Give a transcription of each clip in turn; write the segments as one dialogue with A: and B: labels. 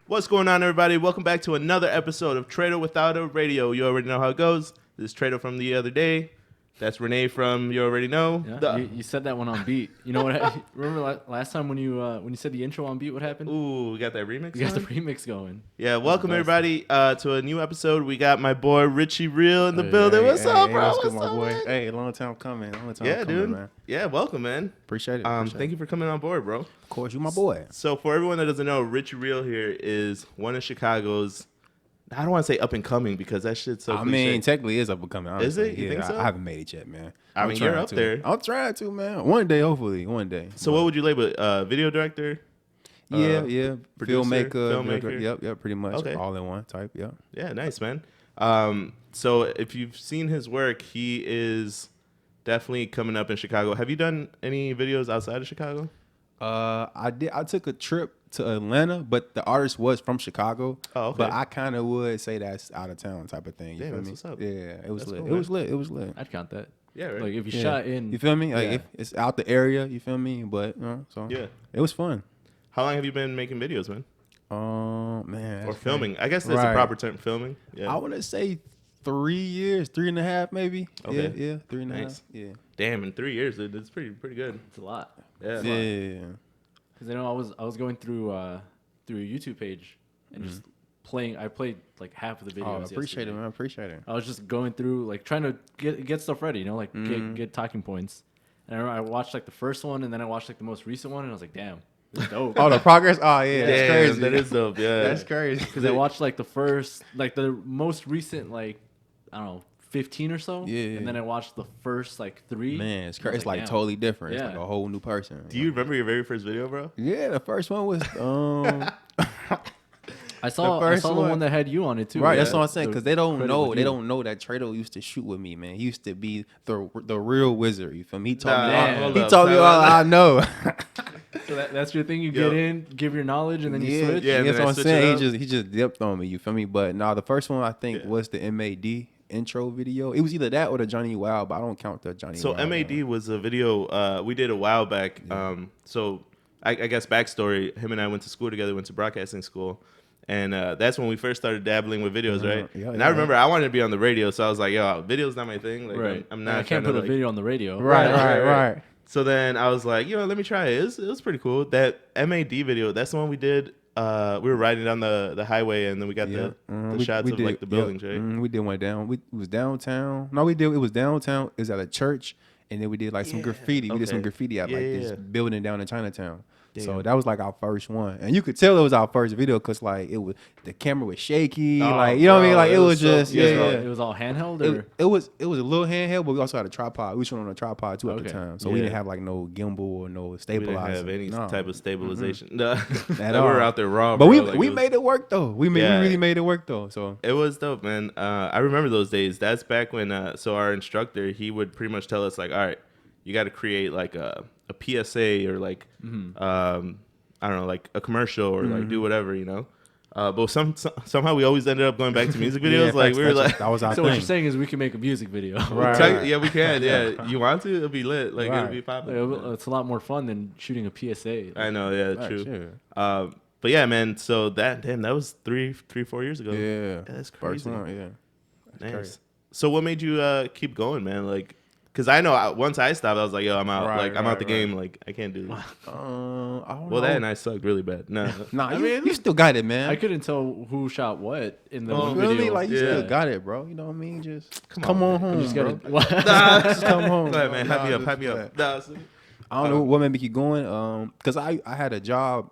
A: What's going on, everybody? Welcome back to another episode of TretoWithOutARadio. You already know how it goes. This is Treto from the other day. That's Renee from You Already Know.
B: Yeah, you said that one on beat. You know what? Remember last time when you said the intro on beat? What happened?
A: Ooh, we got that remix.
B: We got the remix going.
A: Yeah, welcome everybody to a new episode. We got my boy Richy Reel in the building. What's up, bro?
C: What's good,
A: What's
C: my
A: up,
C: boy?
A: man?
C: Hey, long time coming.
A: Dude.
C: Man.
A: Yeah, welcome, man.
C: Appreciate it.
A: Thank you for coming on board, bro.
C: Of course, you my boy.
A: So for everyone that doesn't know, Richy Reel here is one of Chicago's. I don't want to say up and coming because that shit's so.
C: I
A: cliche.
C: mean, technically, it's up and coming. Honestly.
A: Is it? You
C: yeah,
A: think so?
C: I haven't made it yet, man.
A: I mean, you're up there.
C: I'm trying to, man. One day, hopefully, one day.
A: So what would you label it? Video director?
C: Yeah,
A: producer,
C: filmmaker. Yep, pretty much.
A: Okay.
C: All in one type. Yeah.
A: Yeah, nice, man. So if you've seen his work, he is definitely coming up in Chicago. Have you done any videos outside of Chicago?
C: I did. I took a trip to Atlanta, but the artist was from Chicago.
A: Oh, okay.
C: But I kind of would say that's out of town type of thing. You
A: Damn,
C: feel
A: that's
C: me?
A: what's up.
C: Yeah, it was
A: That's
C: lit.
A: cool,
C: It was lit. It was lit.
B: I'd count that.
A: Yeah, right.
B: Like if you
C: Yeah.
B: shot in.
C: You feel me? Like
B: Yeah.
C: if it's out the area, you feel me? But so
A: Yeah.
C: it was fun.
A: How long have you been making videos, man?
C: Man,
A: Or
C: that's
A: filming?
C: crazy.
A: I guess that's a
C: Right.
A: proper term, filming. Yeah.
C: I want to say 3 years, 3.5 maybe.
A: Okay.
C: Yeah, 3.5.
A: Nice.
C: Yeah.
A: Damn, in 3 years, dude, that's pretty good.
B: It's a lot.
A: Yeah.
C: Yeah.
B: Because I was going through a YouTube page and just playing. I played like half of the videos.
C: Oh, appreciate
B: yesterday.
C: it, man. Appreciate it.
B: I was just going through like trying to get stuff ready. You know, like get talking points. And I remember I watched like the first one and then I watched like the most recent one and I was like, damn, this is dope.
C: Oh, the progress. Oh, yeah, that's
A: Damn,
C: crazy.
A: that is dope. Yeah.
C: That's crazy.
B: Because I watched like the most recent like I don't know 15 or so.
C: Yeah.
B: And then I watched the first like 3.
C: Man, it's
B: and I
C: crazy.
B: was
C: It's like
B: damn.
C: totally different.
B: Yeah.
C: It's like a whole new person.
A: Do you remember your very first video, bro?
C: Yeah, the first one was
B: I saw
C: first
B: the
C: one.
B: one that had you on it too.
C: right.
B: Yeah.
C: That's what I'm saying
B: The
C: because they don't
B: credit
C: know.
B: with
C: They
B: you.
C: don't know that Treto used to shoot with me, man. He used to be the real wizard. You feel me? He told
A: Nah,
C: me.
B: man.
C: All,
A: hold
C: he
A: up,
C: told me
A: time
C: all
A: out.
C: I know.
B: So that's your thing. You
A: Yo.
B: get in, give your knowledge, and then you
C: yeah,
B: switch.
A: Yeah, and
C: that's
A: then I
C: what I'm
A: switch it
C: saying.
A: up.
C: He just dipped on me. You feel me? But the first one I think
A: Yeah.
C: was the MAD intro video. It was either that or the Johnny Wow, but I don't count the Johnny.
A: So
C: Wow.
A: MAD was a video we did a while back. So I guess backstory: him and I went to school together, went to broadcasting school, and that's when we first started dabbling with videos, right?
C: Yeah,
A: and
C: yeah.
A: I remember I wanted to be on the radio, so I was like, "Yo, video's not my thing. Like,
B: Right.
A: I'm
B: And
A: not.
B: I can't
A: trying
B: put
A: to,
B: a video on the radio.
C: Right.
A: So then I was like, let me try it. It was pretty cool. That MAD video, that's the one we did. We were riding down the highway, and then we got the shots of like the buildings, right?
C: We did one down. It was downtown. No, we did. It was downtown. It was at a church, and then we did like some graffiti. We did some
A: okay.
C: graffiti at like this
A: Yeah.
C: building down in Chinatown. So
A: Damn.
C: that was like our first one, and you could tell it was our first video because like it was the camera was shaky,
A: Oh,
C: like you know what I mean,
A: bro,
C: like
A: it
C: it
A: was
C: was
A: so
C: just
A: beautiful.
C: yeah.
B: It was all handheld, or
C: It was a little handheld, but we also had a tripod. We shot on a tripod too at the
B: Okay.
C: time, so we
A: Yeah.
C: didn't have like no gimbal or no
A: We
C: stabilizer.
A: didn't have any
C: No.
A: type of stabilization. No.
C: At
A: We were
C: all.
A: out there raw,
C: But
A: bro.
C: we
A: Like,
C: we
A: it was-
C: made it work though. We
A: Yeah.
C: really made it work though. So
A: It was dope, man. I remember those days. That's back when, so our instructor, he would pretty much tell us, like, all right, you got to create like a PSA or like, I don't know, like a commercial or like do whatever, you know. But somehow we always ended up going back to music videos.
C: Yeah,
A: like
C: facts,
A: we were
C: that's-
A: like,
C: that was our
B: so
C: thing.
B: what you're saying is we can make a music video.
C: Right.
A: yeah, we can. Yeah, you want to? It'll be lit. Like it'll
C: Right.
A: be popular.
B: It's a lot more fun than shooting a PSA.
A: I know. Yeah,
C: Right,
A: true.
C: sure.
A: But yeah, man. So that 4 years ago.
C: Yeah,
A: that's
C: first
A: crazy.
C: one, yeah.
A: Nice.
C: crazy.
A: So what made you keep going, man? Like, cause I know once I stopped, I was like, yo, I'm out.
C: Right,
A: like, I'm out the
C: right,
A: game. Like, I can't do this.
C: I don't
A: Well,
C: know.
A: that and I sucked really bad. No.
C: Nah,
B: I
C: you,
B: mean-
C: you still got it, man.
B: I couldn't tell who shot what in the
A: Oh,
B: one
C: You feel
B: video.
C: me? Like you
A: Yeah.
C: still got it, bro. You know what I mean? Just
A: Come
C: come
A: on,
C: on
A: man.
C: home,
B: You just
C: bro.
B: gotta.
C: Just come home.
A: Go ahead, man.
C: bro.
A: Hype me
C: Nah,
A: up. Hype me
C: just-
A: up. Nah, so-
C: I don't know what made me keep going. Cause I had a job.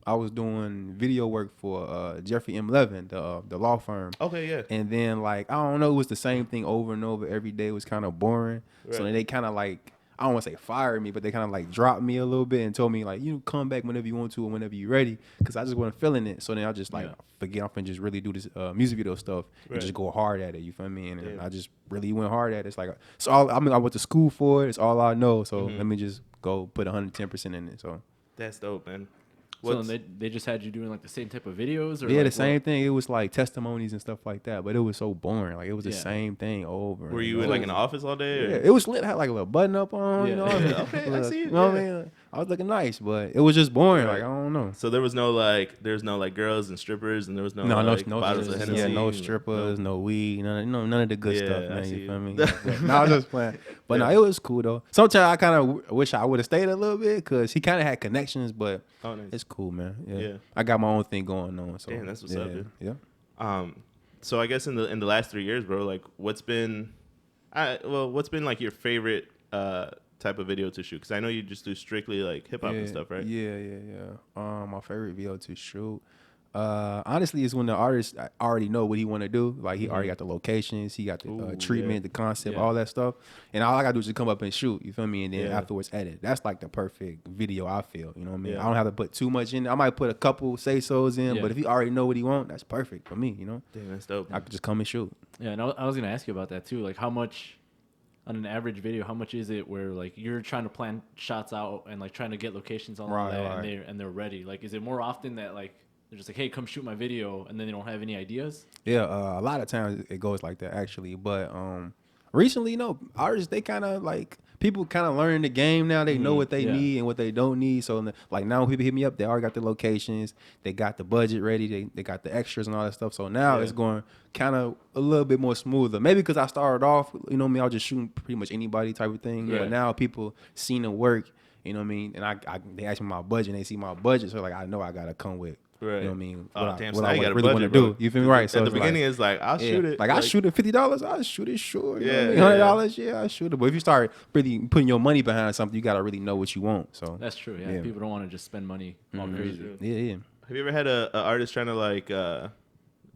C: I was doing video work for Jeffrey M. Levin, the law firm.
A: Okay, yeah.
C: And then like I don't know, it was the same thing over and over every day. It was kind of boring. So
A: Right.
C: then they kind of like I don't want to say fired me, but they kind of like dropped me a little bit and told me like you come back whenever you want to or whenever you're ready, because I just wasn't feeling it. So then I just like forget off and just really do this music video stuff
A: Right.
C: and just go hard at it. You feel me? And then
A: Yeah.
C: I just really went hard at it. It's like so I went to school for it. It's all I know. So let me just go put 110% in it. So
A: That's dope, man.
B: So they just had you doing like the same type of videos, or
C: yeah,
B: like
C: the same thing. It was like testimonies and stuff like that, but it was so boring. Like it was the
B: Yeah.
C: same thing over.
A: Were
C: and
A: you in
C: over.
A: like an office all day? Or?
C: Yeah, it was lit. Had like a little button up on. You
B: Yeah.
C: know,
A: Yeah, okay, I see it,
C: You know what I
A: yeah.
C: mean? I was looking nice, but it was just boring.
A: Right.
C: Like I don't know.
A: So there was no like girls and strippers, and there was no
C: No,
A: like
C: no
A: bottles of
C: strippers.
A: Hennessy.
C: Yeah, no strippers, no weed, none of the good
A: Yeah,
C: stuff,
A: I
C: man.
A: see
C: You
A: you.
C: feel me? No, I was just playing. But no, it was cool though. Sometimes I kind of wish I would have stayed a little bit because he kind of had connections, but
A: Oh, nice.
C: it's cool, man. Yeah.
A: Yeah.
C: I got my own thing going on. So
A: Damn, that's what's
C: yeah,
A: up, dude.
C: Yeah.
A: So I guess in the last 3 years, bro, like what's been like your favorite type of video to shoot? Because I know you just do strictly like hip hop and stuff, right?
C: Yeah. My favorite video to shoot. Honestly, it's when the artist already know what he want to do. Like he already got the locations, he got the treatment, the concept, all that stuff. And all I gotta do is just come up and shoot. You feel me? And then afterwards edit. That's like the perfect video. I feel. You know what I mean?
A: Yeah.
C: I don't have to put too much in. I might put a couple say-sos in, but if he already know what he want, that's perfect for me. You know?
A: Damn, that's dope.
C: I could just come and shoot.
B: Yeah, and I was gonna ask you about that too. Like, how much on an average video? How much is it where like you're trying to plan shots out and like trying to get locations on all that, and they're ready? Like, is it more often that like they're just like, hey, come shoot my video, and then they don't have any ideas?
C: Yeah, a lot of times it goes like that actually. But recently, you know, artists they kind of like people kind of learn the game now. They know what they need and what they don't need. So like now when people hit me up, they already got the locations, they got the budget ready, they got the extras and all that stuff. So now it's going kind of a little bit more smoother. Maybe because I started off, you know what I mean, I was just shooting pretty much anybody type of thing.
B: Yeah.
C: But now people seen the work, you know what I mean, and they ask me my budget and they see my budget, so like I know I gotta come with.
A: Right.
C: You know what I mean?
A: Damn,
C: What
A: so now
C: I
A: you got a
C: really want to
A: budget,
C: do. You feel me? Right. So
A: at the
C: it's
A: beginning,
C: like,
A: it's like I'll shoot it.
C: Like I shoot it $50. I shoot it, sure. You know what I mean? $100. Yeah, I shoot it. But if you start really putting your money behind something, you gotta really know what you want. So
B: That's true. Yeah, people don't want to just spend money all crazy.
C: yeah.
A: Have you ever had a artist trying to like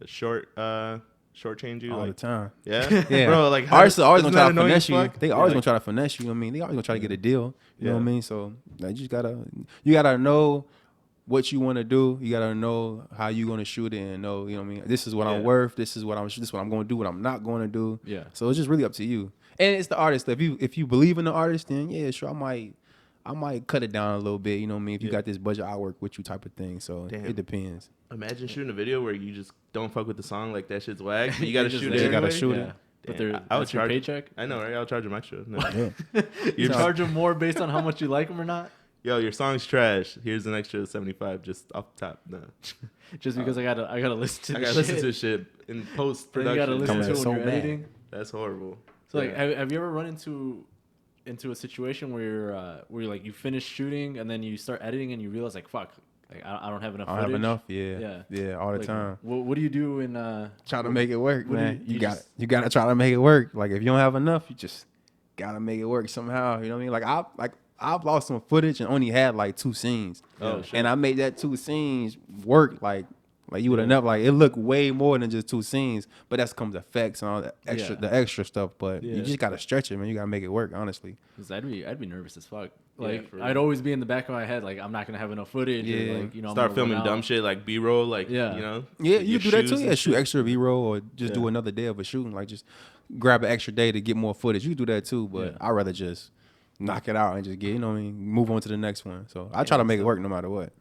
A: short change you
C: All
A: like
C: the time.
A: Yeah,
C: Yeah,
A: bro. Like
C: artists are always
A: isn't
C: gonna try
A: that
C: to
A: annoying
C: finesse
A: as
C: you.
A: fuck?
C: They always gonna try to finesse you. I mean, they always gonna try to get a deal. You know what I
A: Yeah.
C: mean? So like, you gotta know what you want to do. You gotta know how you gonna shoot it and know, you know what I mean. This is what I'm worth. This is what I'm gonna do. What I'm not gonna do.
B: Yeah.
C: So it's just really up to you. And it's the artist. If you believe in the artist, then yeah, sure, I might cut it down a little bit. You know what I mean? If you got this budget, I work with you type of thing. So it depends.
A: Imagine shooting a video where you just don't fuck with the song, like that shit's whack. But you gotta
B: just
A: shoot
B: there.
A: it.
C: You gotta
A: anyway.
C: shoot
B: Yeah.
C: it.
B: But
A: Damn,
B: that's your paycheck.
A: I know, right? I'll charge them extra. No.
C: Yeah.
B: You charge them more based on how much you like them or not.
A: Yo, your song's trash. Here's an extra 75 just off the top. No.
B: Just because I gotta listen to.
A: I gotta listen to this shit in post
B: Then you gotta
A: production.
B: listen to it when
C: so
B: you're
C: bad.
B: editing.
A: That's horrible.
B: So like, have you ever run into a situation where you're like you finish shooting and then you start editing and you realize like fuck, like I don't have enough
C: I don't
B: footage.
C: have enough. Yeah, all the
B: Like,
C: time.
B: What do you do in
C: Try to make it work,
B: what do
C: man.
B: you
C: You gotta try to make it work. Like if you don't have enough, you just gotta make it work somehow. You know what I mean? Like I've lost some footage and only had like 2 scenes.
A: Oh, shit.
C: And I made that 2 scenes work like you would have never, like it looked way more than just 2 scenes, but that's comes effects and all that extra, the extra stuff. But you just gotta stretch it, man. You gotta make it work, honestly.
B: Cause I'd be nervous as fuck. Like
A: for
B: I'd always be in the back of my head like I'm not gonna have enough footage.
C: Yeah.
B: Or, like, you know, I'm
A: Start
B: gonna
A: filming
B: run
A: dumb
B: out.
A: shit like B-roll, like you
B: Yeah.
A: know.
C: Yeah, you
A: your
C: do that too.
A: shoes
C: Yeah,
A: and
C: shoot
A: shit.
C: extra B-roll or just do another day of a shooting. Like just grab an extra day to get more footage. You do that too, but I'd rather just knock it out and just get, you know what I mean, move on to the next one. So I try to make it work no matter what.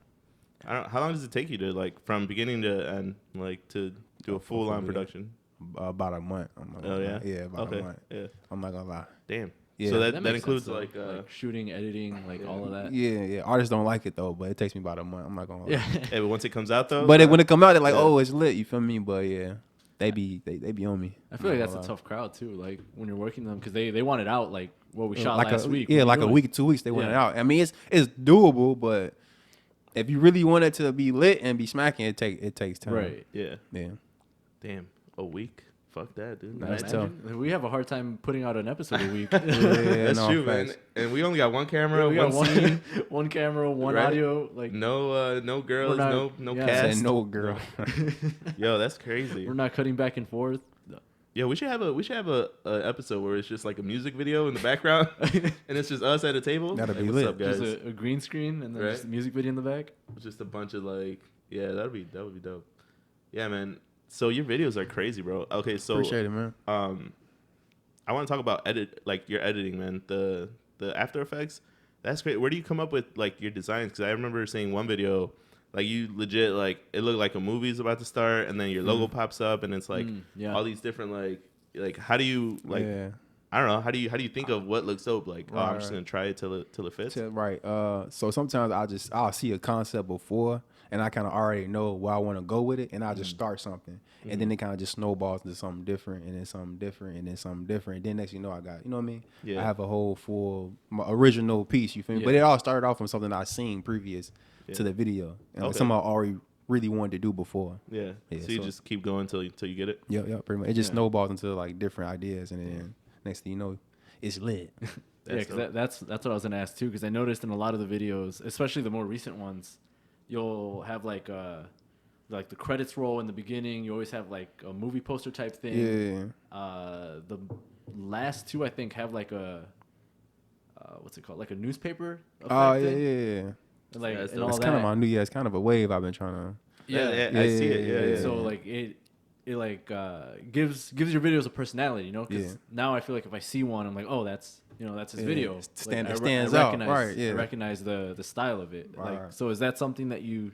A: How long does it take you to like from beginning to end, like to do a full on production?
C: About a month. I'm not
A: Oh
C: gonna
A: yeah,
C: lie. Yeah, about a month.
A: Yeah,
C: I'm not gonna lie.
A: damn.
C: Yeah.
A: So that
B: makes
A: includes
B: sense,
A: like
B: though. shooting, editing, like all of that.
C: Yeah. Artists don't like it though, but it takes me about a month. I'm not gonna lie.
B: Yeah.
A: hey, but once it comes out though,
C: But when it come out, they're like, oh, it's lit. You feel me? But yeah, they be on me.
B: I feel like
C: I'm
B: that's
C: not
B: a
C: gonna
B: tough crowd too. Like when you're working them because they want it out like what we
C: lie.
B: shot
C: like
B: last
C: a,
B: week.
C: Yeah,
B: What
C: like
B: you
C: a
B: doing?
C: week, 2 weeks. They want it
B: Yeah.
C: out. I mean, it's doable, but if you really want it to be lit and be smacking, it takes time.
B: Right.
A: yeah,
C: Yeah.
A: damn, a week. Fuck that, dude.
C: That's
A: Nice.
C: tough.
B: Imagine. We have a hard time putting out an episode a week.
C: Yeah,
A: That's
C: no,
A: true,
C: facts.
A: man. And we only got one camera,
B: we got
A: one scene.
B: one camera, one
A: Right.
B: audio. Like
A: No girls,
B: not-
A: no
B: yeah.
A: cast.
C: Said no girl.
A: Yo, that's crazy.
B: we're not cutting back and forth.
A: Yo, we should have a episode where it's just like a music video in the background, and it's just us at a table.
C: That'd
A: Hey,
C: be
A: what's
C: lit.
A: up, guys?
B: Just a green screen and then
A: Right.
B: just a music video in the back.
A: Just a bunch of like, yeah, that would be dope. Yeah, man. So your videos are crazy, bro. Okay, so
C: Appreciate it, man.
A: I want to talk about your editing, man. The After Effects. That's great. Where do you come up with like your designs? Because I remember seeing one video, like you legit like it looked like a movie's about to start, and then your logo pops up, and it's like
B: yeah.
A: all these different like how do you like?
C: Yeah.
A: I don't know. How do you think of what looks dope? Like, oh, I'm just gonna try it till it fits.
C: Right. So sometimes I'll see a concept before, and I kind of already know where I want to go with it, and I just start something, and then it kind of just snowballs into something different, and then something different, and then something different. And then next, I got, you know what I mean?
A: Yeah.
C: I have a whole full my original piece. You feel me? But it all started off from something I seen previous to the video, and like something I already really wanted to do before.
A: Yeah. So you just keep going till you get it.
C: Yeah, pretty much. It just snowballs into like different ideas, and then next thing you know, it's lit.
B: That's what I was gonna ask too, because I noticed in a lot of the videos, especially the more recent ones, you'll have like the credits roll in the beginning. You always have like a movie poster type thing.
C: Yeah.
B: The last two I think have like a what's it called, like a newspaper.
C: Oh yeah.
B: Like
C: it's kind of my new year. It's kind of a wave I've been trying to.
A: Yeah, I see it. Yeah.
B: So like it like gives your videos a personality, because now I feel like if I see one, I'm like, oh, that's his video.
C: It stands out, right? Yeah.
B: I recognize the style of it.
C: Right.
B: Like, so is that something that you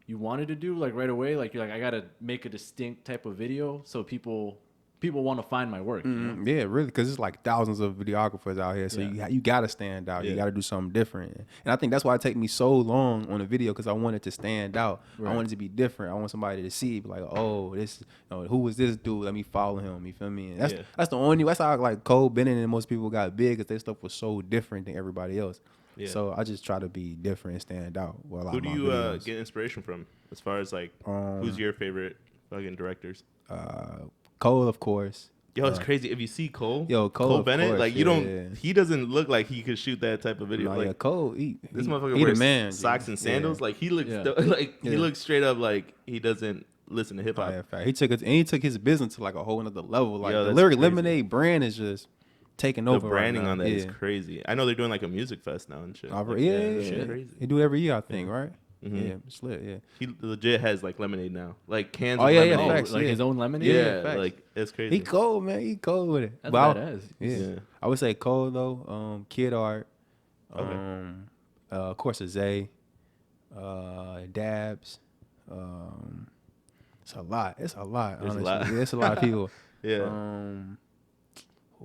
B: wanted to do like right away? Like you're like, I gotta make a distinct type of video so people want to find my work.
C: Yeah, really, because it's like thousands of videographers out here, so you gotta stand out. You gotta do something different, and I think that's why it take me so long on a video, because I wanted to stand out. Right. I wanted to be different. I want somebody to see, be like, oh, this, who was this dude? Let me follow him. You feel me? And that's the only. That's how like Cole Bennett and most people got big, because their stuff was so different than everybody else. Yeah. So I just try to be different and stand out.
A: Who do you get inspiration from, as far as like who's your favorite fucking directors?
C: Cole, of course.
A: Yo, it's crazy. If you see Cole Bennett,
C: course,
A: like he doesn't look like he could shoot that type of video.
C: No,
A: like
C: Cole,
A: this motherfucker wears socks and sandals. Like he looks he looks straight up like he doesn't listen to hip hop.
C: He took his business to like a whole another level. Like the Lyric Lemonade brand is just taking over.
A: The branding
C: right now.
A: on that is crazy. I know they're doing like a music fest now and shit.
C: Yeah.
A: Crazy.
C: They do it every year, I think, right?
A: Mm-hmm.
C: Yeah, it's lit. Yeah,
A: he legit has like lemonade now, like cans.
C: Oh
A: of
C: yeah,
A: lemonade.
C: facts,
B: like his own lemonade.
A: Yeah, like it's crazy.
C: He cold, man. He cold with it.
B: That's badass.
C: Yeah, I would say Cole though. Kid Art. Of course, Zay. Dabs. It's a lot. Honestly, it's a lot of people. Who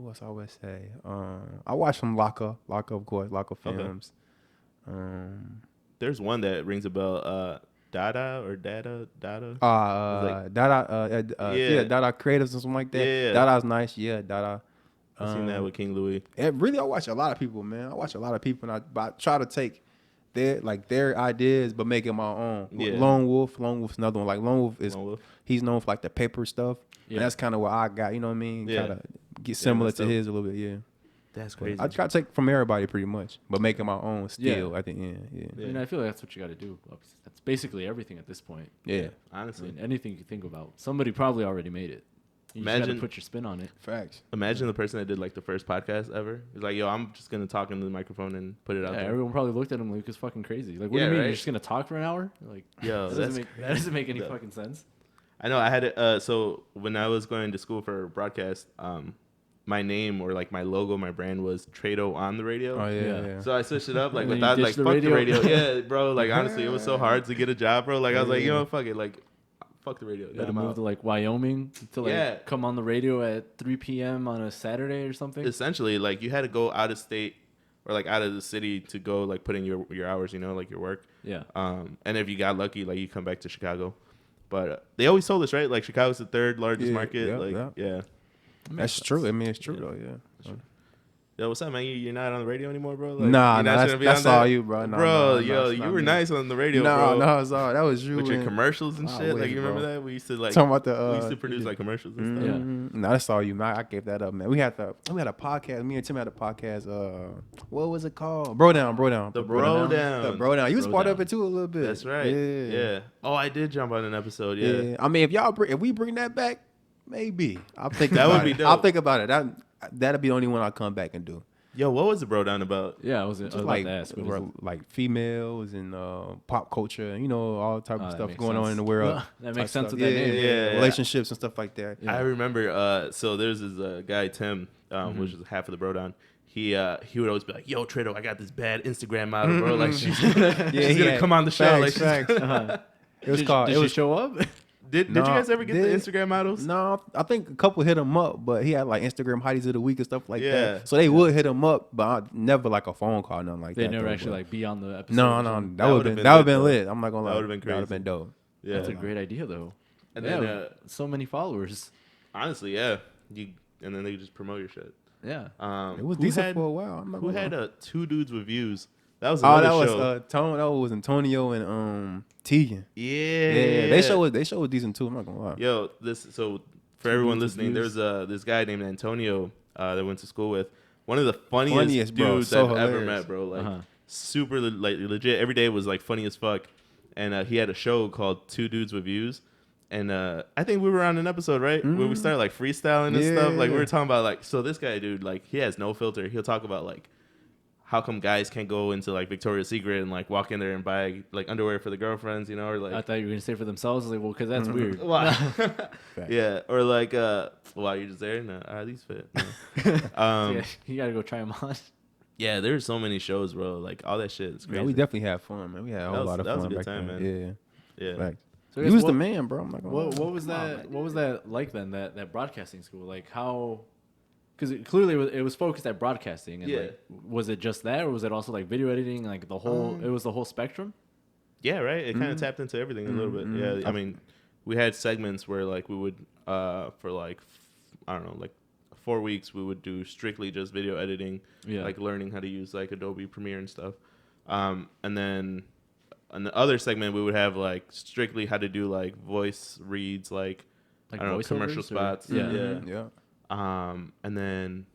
C: else I would say? I watch some Locka, of course, Locka films.
A: There's one that rings a bell. Dada.
C: Dada Creatives or something like that.
A: Yeah.
C: Dada's nice. Yeah, Dada.
A: I've seen that with King Louis.
C: Really, I watch a lot of people, man. And I try to take their ideas, but make it my own.
A: Yeah.
C: Lone Wolf's another one. Like Lone Wolf he's known for like the paper stuff. Yeah. And that's kind of what I got. You know what I mean?
A: Yeah.
C: Kind of get similar to his a little bit. Yeah.
A: That's crazy.
C: I try to take from everybody pretty much, but make it my own still at the end. Yeah.
B: I mean, I feel like that's what you got to do. That's basically everything at this point.
C: Yeah.
A: Honestly.
B: I mean, anything you can think about, somebody probably already made it. You just got to put your spin on it.
C: Facts.
A: Imagine the person that did like the first podcast ever. He's like, yo, I'm just going to talk into the microphone and put it out there.
B: Everyone probably looked at him like, it's fucking crazy. Like, what do you mean?
A: Right?
B: You're just going to talk for an hour? Like,
A: yo,
B: that doesn't make any fucking sense.
A: I know. I had it. So when I was going to school for broadcast, my name or like my logo, my brand was Treto on the radio.
C: Oh yeah.
A: So I switched it up like without like fuck the radio. Yeah, bro. Like honestly, it was so hard to get a job, bro. Like I was like, fuck it, like fuck the radio.
B: You had to move to like Wyoming to like come on the radio at 3 p.m. on a Saturday or something.
A: Essentially, like you had to go out of state or like out of the city to go like put in your hours, like your work.
B: Yeah.
A: And if you got lucky, like you come back to Chicago. But they always told us, right? Like Chicago's the third largest market. Yeah.
C: That's true. I mean, it's true though. Yeah.
A: Yo, what's up, man? You're not on the radio anymore, bro?
C: Like, nah, that's all you, bro.
A: You were nice on the radio, bro.
C: No, it's all that was you
A: with your commercials and shit. Like you remember that? We used to like
C: talking about
A: we used to produce like commercials and stuff.
B: Yeah.
C: No, that's all you, man. I gave that up, man. We had a podcast. Me and Tim had a podcast. What was it called? Bro Down.
A: The Bro Down.
C: You was part of it too a little bit.
A: That's right. Yeah. Oh, I did jump on an episode. Yeah.
C: I mean, if we bring that back, maybe I'll think
A: that
C: about
A: would
C: it.
A: be dope.
C: I'll think about it. That'll be the only one I'll come back and do.
A: Yo, what was the Bro Down about?
B: Yeah, I was like to ask.
C: Like females and pop culture, all type of stuff going on in the world.
B: That makes sense with that name.
C: Yeah, relationships and stuff like that.
A: Yeah. I remember. So there's this guy Tim, which is half of the Bro Down. He would always be like, "Yo, Treto, I got this bad Instagram model, bro. Like she's gonna come on the show."
C: Facts. It was called.
B: Did she show up?
A: Did you guys ever get the Instagram models?
C: No, I think a couple hit him up, but he had like Instagram hotties of the week and stuff like that. So they would hit him up, but never like a phone call, nothing like that.
B: They never actually like be on the episode.
C: No, that would have been lit. I'm not gonna lie.
A: That would have been crazy.
C: That would have been dope.
B: Yeah, that's a great idea though.
A: And then
B: so many followers.
A: Honestly, yeah. And then they just promote your shit.
B: Yeah.
C: It was decent for a while.
A: Who had two dudes with views? That was another show.
C: That was Antonio and Tegan.
A: Yeah.
C: They show was decent too. I'm not gonna lie.
A: Yo, for everyone listening, there's this guy named Antonio that I went to school with. One of the funniest dudes I've ever met, bro. Like super like legit. Every day was like funny as fuck. And he had a show called Two Dudes with Views. And I think we were on an episode, right? Where we started like freestyling and stuff. Like we were talking about like, so this guy, dude, like he has no filter. He'll talk about like how come guys can't go into like Victoria's Secret and like walk in there and buy like underwear for the girlfriends, you know, or like
B: I thought you were gonna say for themselves. Like, well, because that's weird.
A: Yeah, or like wow, you're just there. No, these fit. No.
B: Yeah, you gotta go try them on.
A: Yeah, there's so many shows, bro. Like all that shit is crazy.
C: Yeah, we definitely had fun, man. We had a whole lot of fun.
A: That was a good time,
C: then.
A: man. Yeah.
C: Like,
B: so
C: he was the man, bro. I'm not gonna
B: what was that? What was that like then? That broadcasting school, like how? Because clearly it was focused at broadcasting. And like, was it just that, or was it also like video editing? Like the whole, it was the whole spectrum.
A: Yeah, right. It kind of tapped into everything a little bit. Yeah, I mean, we had segments where like we would for like I don't know, like 4 weeks we would do strictly just video editing, like learning how to use like Adobe Premiere and stuff, and then on the other segment we would have like strictly how to do like voice reads, like I don't know, commercial spots. Yeah. And then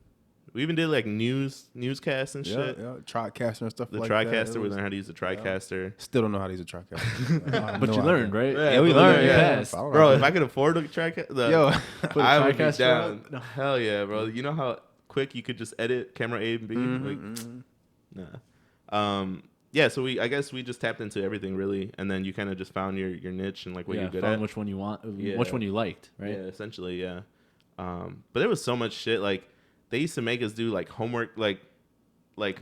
A: we even did like newscasts and shit.
C: Yeah, TriCaster and stuff like
A: that. The
C: that.
A: TriCaster, we learned how to use the TriCaster.
C: Still don't know how to use a TriCaster.
B: But you learned, right?
A: Yeah,
B: we
A: learned.
B: Yeah.
A: Bro, if I could afford a TriCaster, I would be down.
B: No.
A: Hell yeah, bro. You know how quick you could just edit camera A and B? Nah. Yeah, so I guess we just tapped into everything really, and then you kind of just found your niche and like what you're good at.
B: Which one you want, which one you liked, right?
A: Yeah, essentially, yeah. But there was so much shit. Like they used to make us do like homework, like with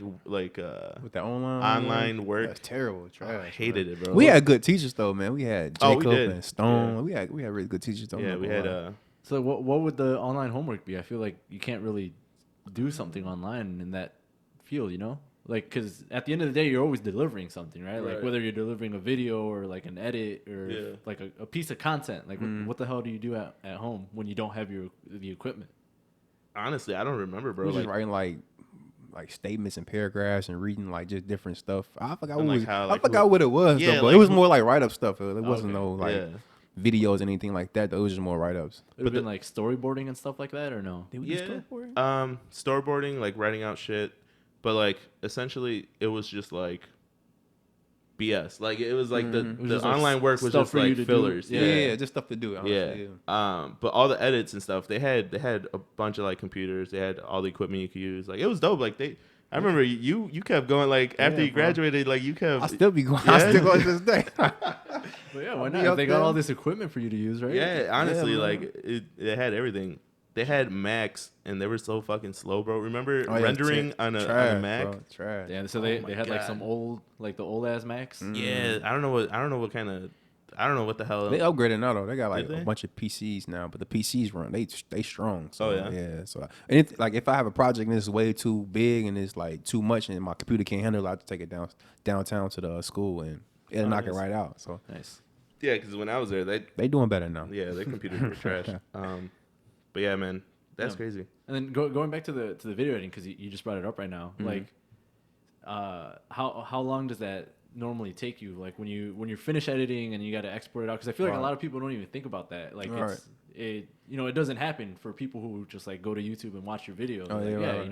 C: the online
A: work.
C: That's terrible.
A: I hated it, bro.
C: We had good teachers though, man. We had Jacob and Stone.
A: Yeah.
C: We had really good teachers though.
A: Yeah, we had.
B: So what would the online homework be? I feel like you can't really do something online in that field, you know? Like, because at the end of the day, you're always delivering something, right? Like, whether you're delivering a video or, like, an edit or, like, a piece of content. Like, what the hell do you do at home when you don't have the equipment?
A: Honestly, I don't remember, bro.
C: We were just writing, like statements and paragraphs and reading, like, just different stuff. I forgot what it was, though, but it was more, like, write-up stuff. It wasn't no, like, videos, anything like that. Though. It was just more write-ups.
B: It would have been, like, storyboarding and stuff like that, or no?
C: Did we do storyboarding?
A: Storyboarding, like, writing out shit. But, like, essentially, it was just, like, BS. Like, it was, like, the online work was just, like, fillers.
C: Yeah, just stuff to do.
A: Honestly. Yeah. But all the edits and stuff, they had a bunch of, like, computers. They had all the equipment you could use. Like, it was dope. Like, I remember you kept going, like, after you graduated, like, you kept...
C: I still be going. Yeah. I still go to this day.
B: Well, yeah, why not? They got all this equipment for you to use, right?
A: Yeah, honestly, like, it had everything. They had Macs, and they were so fucking slow, bro. Remember rendering on a Mac?
C: Bro, trash.
B: Yeah, so they had like some old, like the old ass Macs.
A: Yeah, I don't know what the hell.
C: They upgraded now though. They got like a bunch of PCs now, but the PCs run they strong. So, yeah. So like if I have a project and it's way too big and it's like too much and my computer can't handle it, I have to take it downtown to the school and it'll knock it right out. So
B: nice.
A: Yeah, because when I was there, they
C: doing better now.
A: Yeah, their computers were trash. But yeah, man, that's crazy. And
B: then going back to the video editing, because you just brought it up right now. Like, how long does that normally take you? Like when you're finished editing and you got to export it out? Because I feel like a lot of people don't even think about that. Like it doesn't happen for people who just like go to YouTube and watch your video.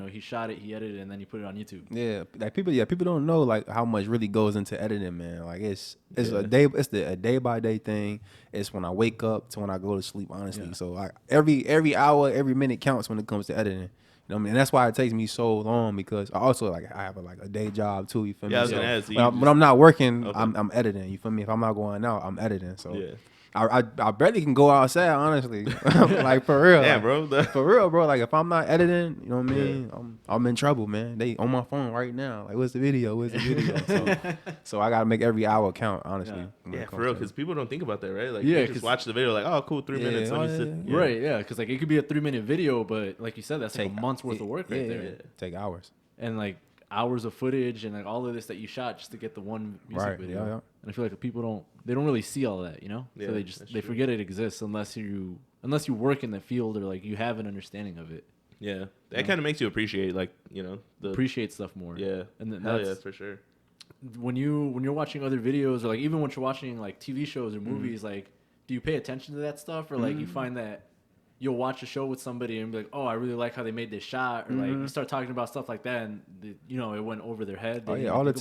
B: He shot it, he edited it, and then he put it on YouTube. Yeah,
C: like people don't know like how much really goes into editing, man. Like it's a day by day thing. It's when I wake up to when I go to sleep, honestly. Yeah. So like every hour, every minute counts when it comes to editing. You know what I mean? And that's why it takes me so long because I also like I have a day job too. You feel me?
A: Yeah, I was gonna ask.
C: When I'm not working, I'm editing. You feel me? If I'm not going out, I'm editing. So I barely can go outside, honestly. Like for real.
A: Yeah,
C: like,
A: bro.
C: For real, bro. Like if I'm not editing, you know what I mean? I'm in trouble, man. They on my phone right now. Like, what's the video? What's the video? So I gotta make every hour count, honestly.
A: Yeah, for real, because people don't think about that, right? Like,
B: yeah,
A: you just watch the video, like, oh, cool, 3 minutes. Let me sit.
B: Right, yeah, because like it could be a 3-minute video, but like you said, that's like a month's worth of work right there.
C: Yeah. Take hours.
B: And like hours of footage and like all of this that you shot just to get the one music video.
C: Yeah.
B: And I feel like people don't really see all that, you know?
A: Yeah,
B: so they forget it exists unless you work in the field or like you have an understanding of it.
A: Yeah, that kind of makes you appreciate, like, you know,
B: appreciate stuff more.
A: Yeah,
B: and then
A: that's for sure.
B: When you're watching other videos or like even when you're watching like TV shows or movies, like, do you pay attention to that stuff or like you find that you'll watch a show with somebody and be like, oh, I really like how they made this shot, or like you start talking about stuff like that and it went over their head.
C: Oh yeah, all the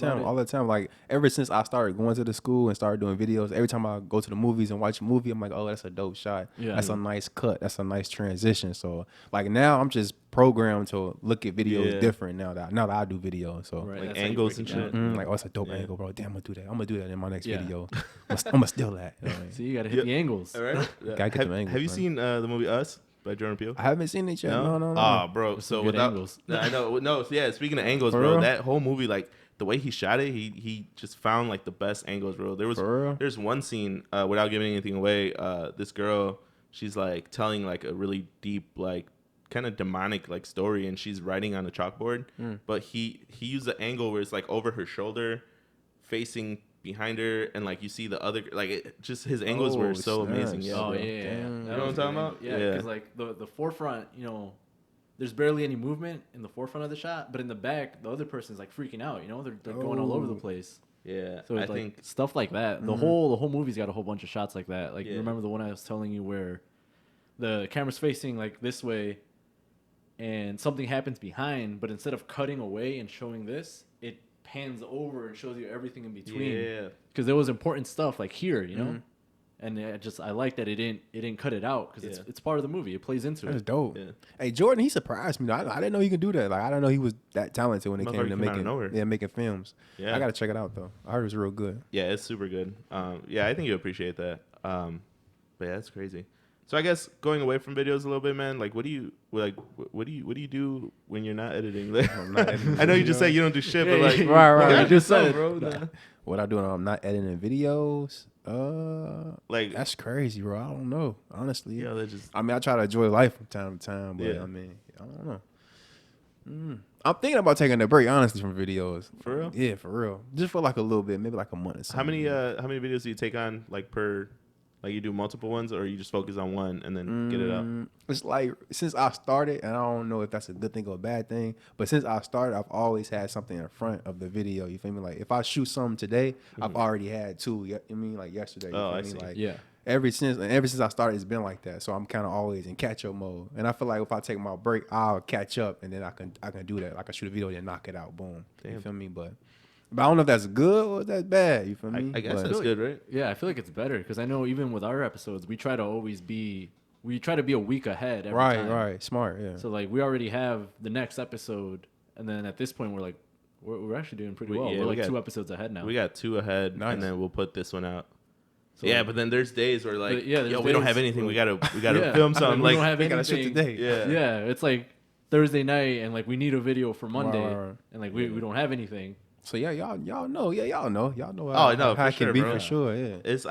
C: time. Like ever since I started going to the school and started doing videos, every time I go to the movies and watch a movie, I'm like, oh, that's a dope shot. Yeah, that's a nice cut. That's a nice transition. So like now I'm just programmed to look at videos different now that I do videos. So
A: like angles and shit.
C: Like, oh, it's a dope angle, bro. Damn, I'm gonna do that. I'm gonna do that in my next video. I'm gonna steal that. You know what I mean?
B: So you gotta hit the angles.
A: All right.
C: Gotta get them angles.
A: Have you seen the movie Us by Jordan Peele?
C: I haven't seen it yet. No.
A: Oh, bro. So without angles. I know. No. Yeah. Speaking of angles, bro, that whole movie, like the way he shot it, he just found like the best angles, bro. There's one scene without giving anything away. This girl, she's like telling like a really deep, like kind of demonic like story, and she's writing on a chalkboard. But he used the angle where it's like over her shoulder, facing behind her, and like you see the other, like just his angles were so amazing. Yeah,
B: oh yeah,
A: you know what I'm talking about?
B: Yeah, because like the forefront, there's barely any movement in the forefront of the shot, but in the back, the other person's like freaking out. They're going all over the place.
A: Yeah,
B: so I think stuff like that. The whole movie's got a whole bunch of shots like that. Like you remember the one I was telling you where the camera's facing like this way, and something happens behind, but instead of cutting away and showing this, it pans over and shows you everything in between. Yeah, because there was important stuff like here, and I like that it didn't cut it out because it's part of the movie. It plays into it.
C: That's dope. Yeah. Hey, Jordan, he surprised me. I didn't know he could do that. Like I didn't know he was that talented when it came to making films. Yeah, I gotta check it out though. I heard it was real good.
A: Yeah, it's super good. Yeah, I think you appreciate that. But yeah, that's crazy. So I guess going away from videos a little bit, man. Like, what do you do when you're not editing? Like, I know you just say you don't do shit, but like,
C: right.
A: I just said, bro.
C: What I do when I'm not editing videos?
A: Like
C: that's crazy, bro. I don't know, honestly.
A: Yeah, they just.
C: I mean, I try to enjoy life from time to time, but I mean, I don't know. I'm thinking about taking a break, honestly, from videos.
A: For real?
C: Yeah, for real. Just for like a little bit, maybe like a month or something.
A: How many videos do you take on like per? Like you do multiple ones, or you just focus on one and then get it out?
C: It's like since I started, and I don't know if that's a good thing or a bad thing, but since I started, I've always had something in front of the video. You feel me? Like if I shoot something today, I've already had two. I mean, like yesterday. You feel
A: I
C: me?
A: see.
C: Like,
B: yeah.
C: Ever since I started, it's been like that. So I'm kind of always in catch up mode, and I feel like if I take my break, I'll catch up, and then I can do that. Like I shoot a video, then knock it out, boom. Damn. You feel me? But I don't know if that's good or if that's bad. You feel me?
A: I guess that's good, right?
B: Yeah, I feel like it's better because I know even with our episodes, we try to be a week ahead every time.
C: Right. Smart, yeah.
B: So, like, we already have the next episode, and then at this point, we're like, we're actually doing pretty well. We're like 2 episodes ahead now.
A: We got 2 ahead,
C: nice.
A: And then we'll put this one out. So yeah, but then there's days where, like, we don't have anything. We gotta film something.
B: We
A: like,
B: don't have
C: we
B: anything.
C: gotta shoot today.
B: Yeah, it's like Thursday night, and, like, we need a video for Monday, and, like, we don't have anything.
C: So yeah, y'all know. Y'all know.
A: How
C: it can be
A: bro.
C: for sure. Yeah.
A: It's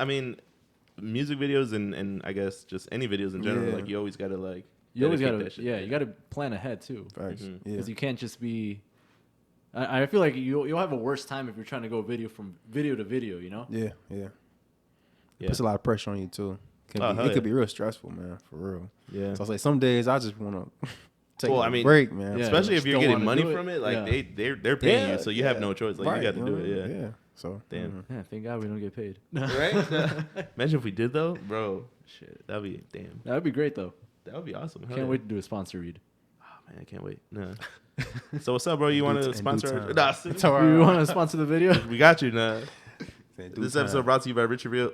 A: music videos and I guess just any videos in general. Like you always gotta like.
B: You gotta plan ahead too.
C: Facts.
B: Because you can't just be. I feel like you'll have a worse time if you're trying to go video from video to video.
C: Yeah. Puts a lot of pressure on you too. It could be real stressful, man. For real.
A: Yeah.
C: So it's like some days I just wanna.
A: Break,
C: man.
A: Yeah, especially if you're getting money from it, like they're paying you, so you have no choice. Like you got to do it. Yeah.
C: So
A: damn.
B: Yeah, thank God we don't get paid.
A: Right? Imagine if we did though, bro. Shit, that'd be damn.
B: That'd be great though.
A: That would be awesome.
B: Can't wait to do a sponsor read.
A: Oh man, I can't wait. No. So what's up, bro? You want to sponsor?
B: You want to sponsor the video?
A: We got you. Nah. This episode brought to you by Richy Reel.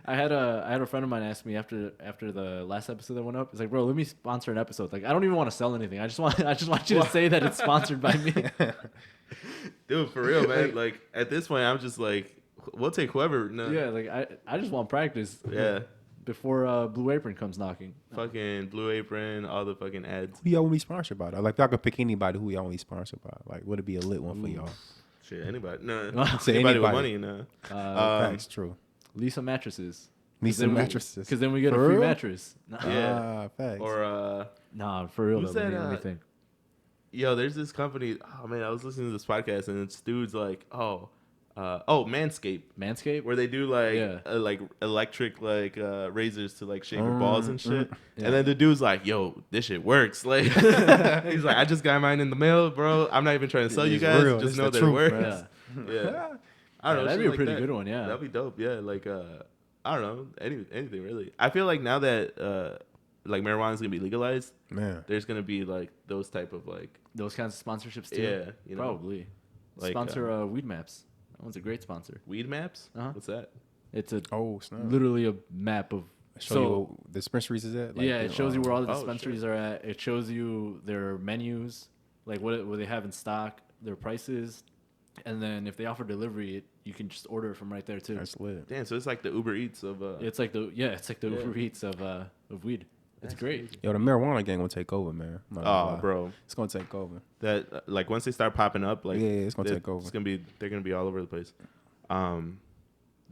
B: I had a friend of mine ask me after the last episode that went up. He's like, "Bro, let me sponsor an episode." Like, I don't even want to sell anything. I just want you to say that it's sponsored by me.
A: Dude, for real, man. Like at this point, I'm just like, we'll take whoever. No.
B: Yeah, like I just want practice.
A: Yeah.
B: Before Blue Apron comes knocking.
A: Fucking Blue Apron, all the fucking ads.
C: Who y'all want to be sponsored by? Like, if y'all could pick anybody, who y'all want to be sponsored by? Like, would it be a lit one for y'all?
A: Shit, anybody. No.
C: Say
A: anybody with
C: anybody.
A: money, no.
C: That's true.
B: Lisa mattresses.
C: Lisa mattresses.
B: Because then we get
C: For
B: a free
C: real?
B: mattress.
A: Yeah.
C: Facts.
A: Or,
B: Nah, for real.
A: Who's
B: Though,
A: that,
B: let me think.
A: yo, there's this company. Oh, man, I was listening to this podcast, and this dude's like, Manscaped.
B: Manscaped?
A: Where they do like electric razors to like shave your balls and shit.
B: Yeah.
A: And then the dude's like, "Yo, this shit works." Like he's like, "I just got mine in the mail, bro. I'm not even trying to sell you guys.
C: real.
A: Just
C: It's
A: know
C: the
A: that it
C: truth,
A: works."
B: Yeah.
A: Yeah. I don't know.
B: That'd
A: shit
B: be a
A: like
B: pretty
A: that.
B: good one, yeah.
A: That'd be dope. Yeah, like I don't know, anything really. I feel like now that like marijuana is gonna be legalized,
C: Man.
A: there's gonna be like those type of like
B: Those kinds of sponsorships too.
A: Yeah, you know.
B: Probably.
A: Like,
B: Sponsor Weed Maps. That one's a great sponsor.
A: weed maps.
B: Uh-huh.
A: What's that?
B: It's a
C: Snap.
B: literally a map of
C: Show you where the dispensaries is at? Like,
B: yeah, it shows you where all the
A: Oh,
B: dispensaries are at. It shows you their menus, like what they have in stock, their prices, and then if they offer delivery, you can just order it from right there too.
C: That's lit.
A: Damn, so it's like the Uber Eats of
B: It's like the Uber Eats of weed. It's great.
C: Yo, the marijuana gang gonna take over, man. I'm not gonna lie.
A: bro.
C: It's gonna take over.
A: That like once they start popping up, like
C: Yeah, it's gonna take over.
A: They're gonna be all over the place.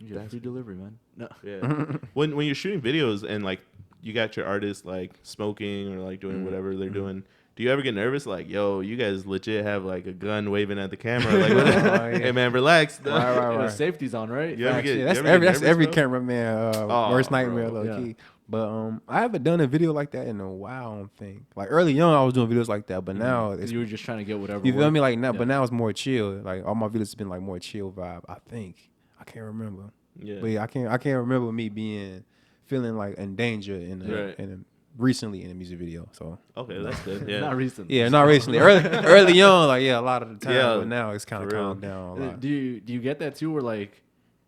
B: You get free delivery, man. No.
A: Yeah. when you're shooting videos and like you got your artists like smoking or like doing whatever they're doing, do you ever get nervous? Like, yo, you guys legit have like a gun waving at the camera. Like, hey man, relax.
C: Right.
B: Yeah, the safety's on, right?
A: You ever get-
C: That's
A: you ever get
C: every
A: nervous, bro?
C: cameraman
A: Oh,
C: worst nightmare,
A: bro.
C: low key. But I haven't done a video like that in a while. I don't think. Like early on, I was doing videos like that, but now it's
B: You were just trying to get whatever.
C: you feel
B: worked.
C: me like now.
B: Yeah.
C: But now it's more chill. Like all my videos have been like more chill vibe. I think I can't remember.
A: Yeah.
C: But yeah, I can't remember me feeling like in danger in recently in a music video. So
A: Okay, that's good. Yeah.
B: Not recently.
C: yeah, not recently. Early on, like a lot of the time.
A: Yeah,
C: but now it's kind of
A: for real.
C: calmed down a lot.
B: Do you get that too? Where like,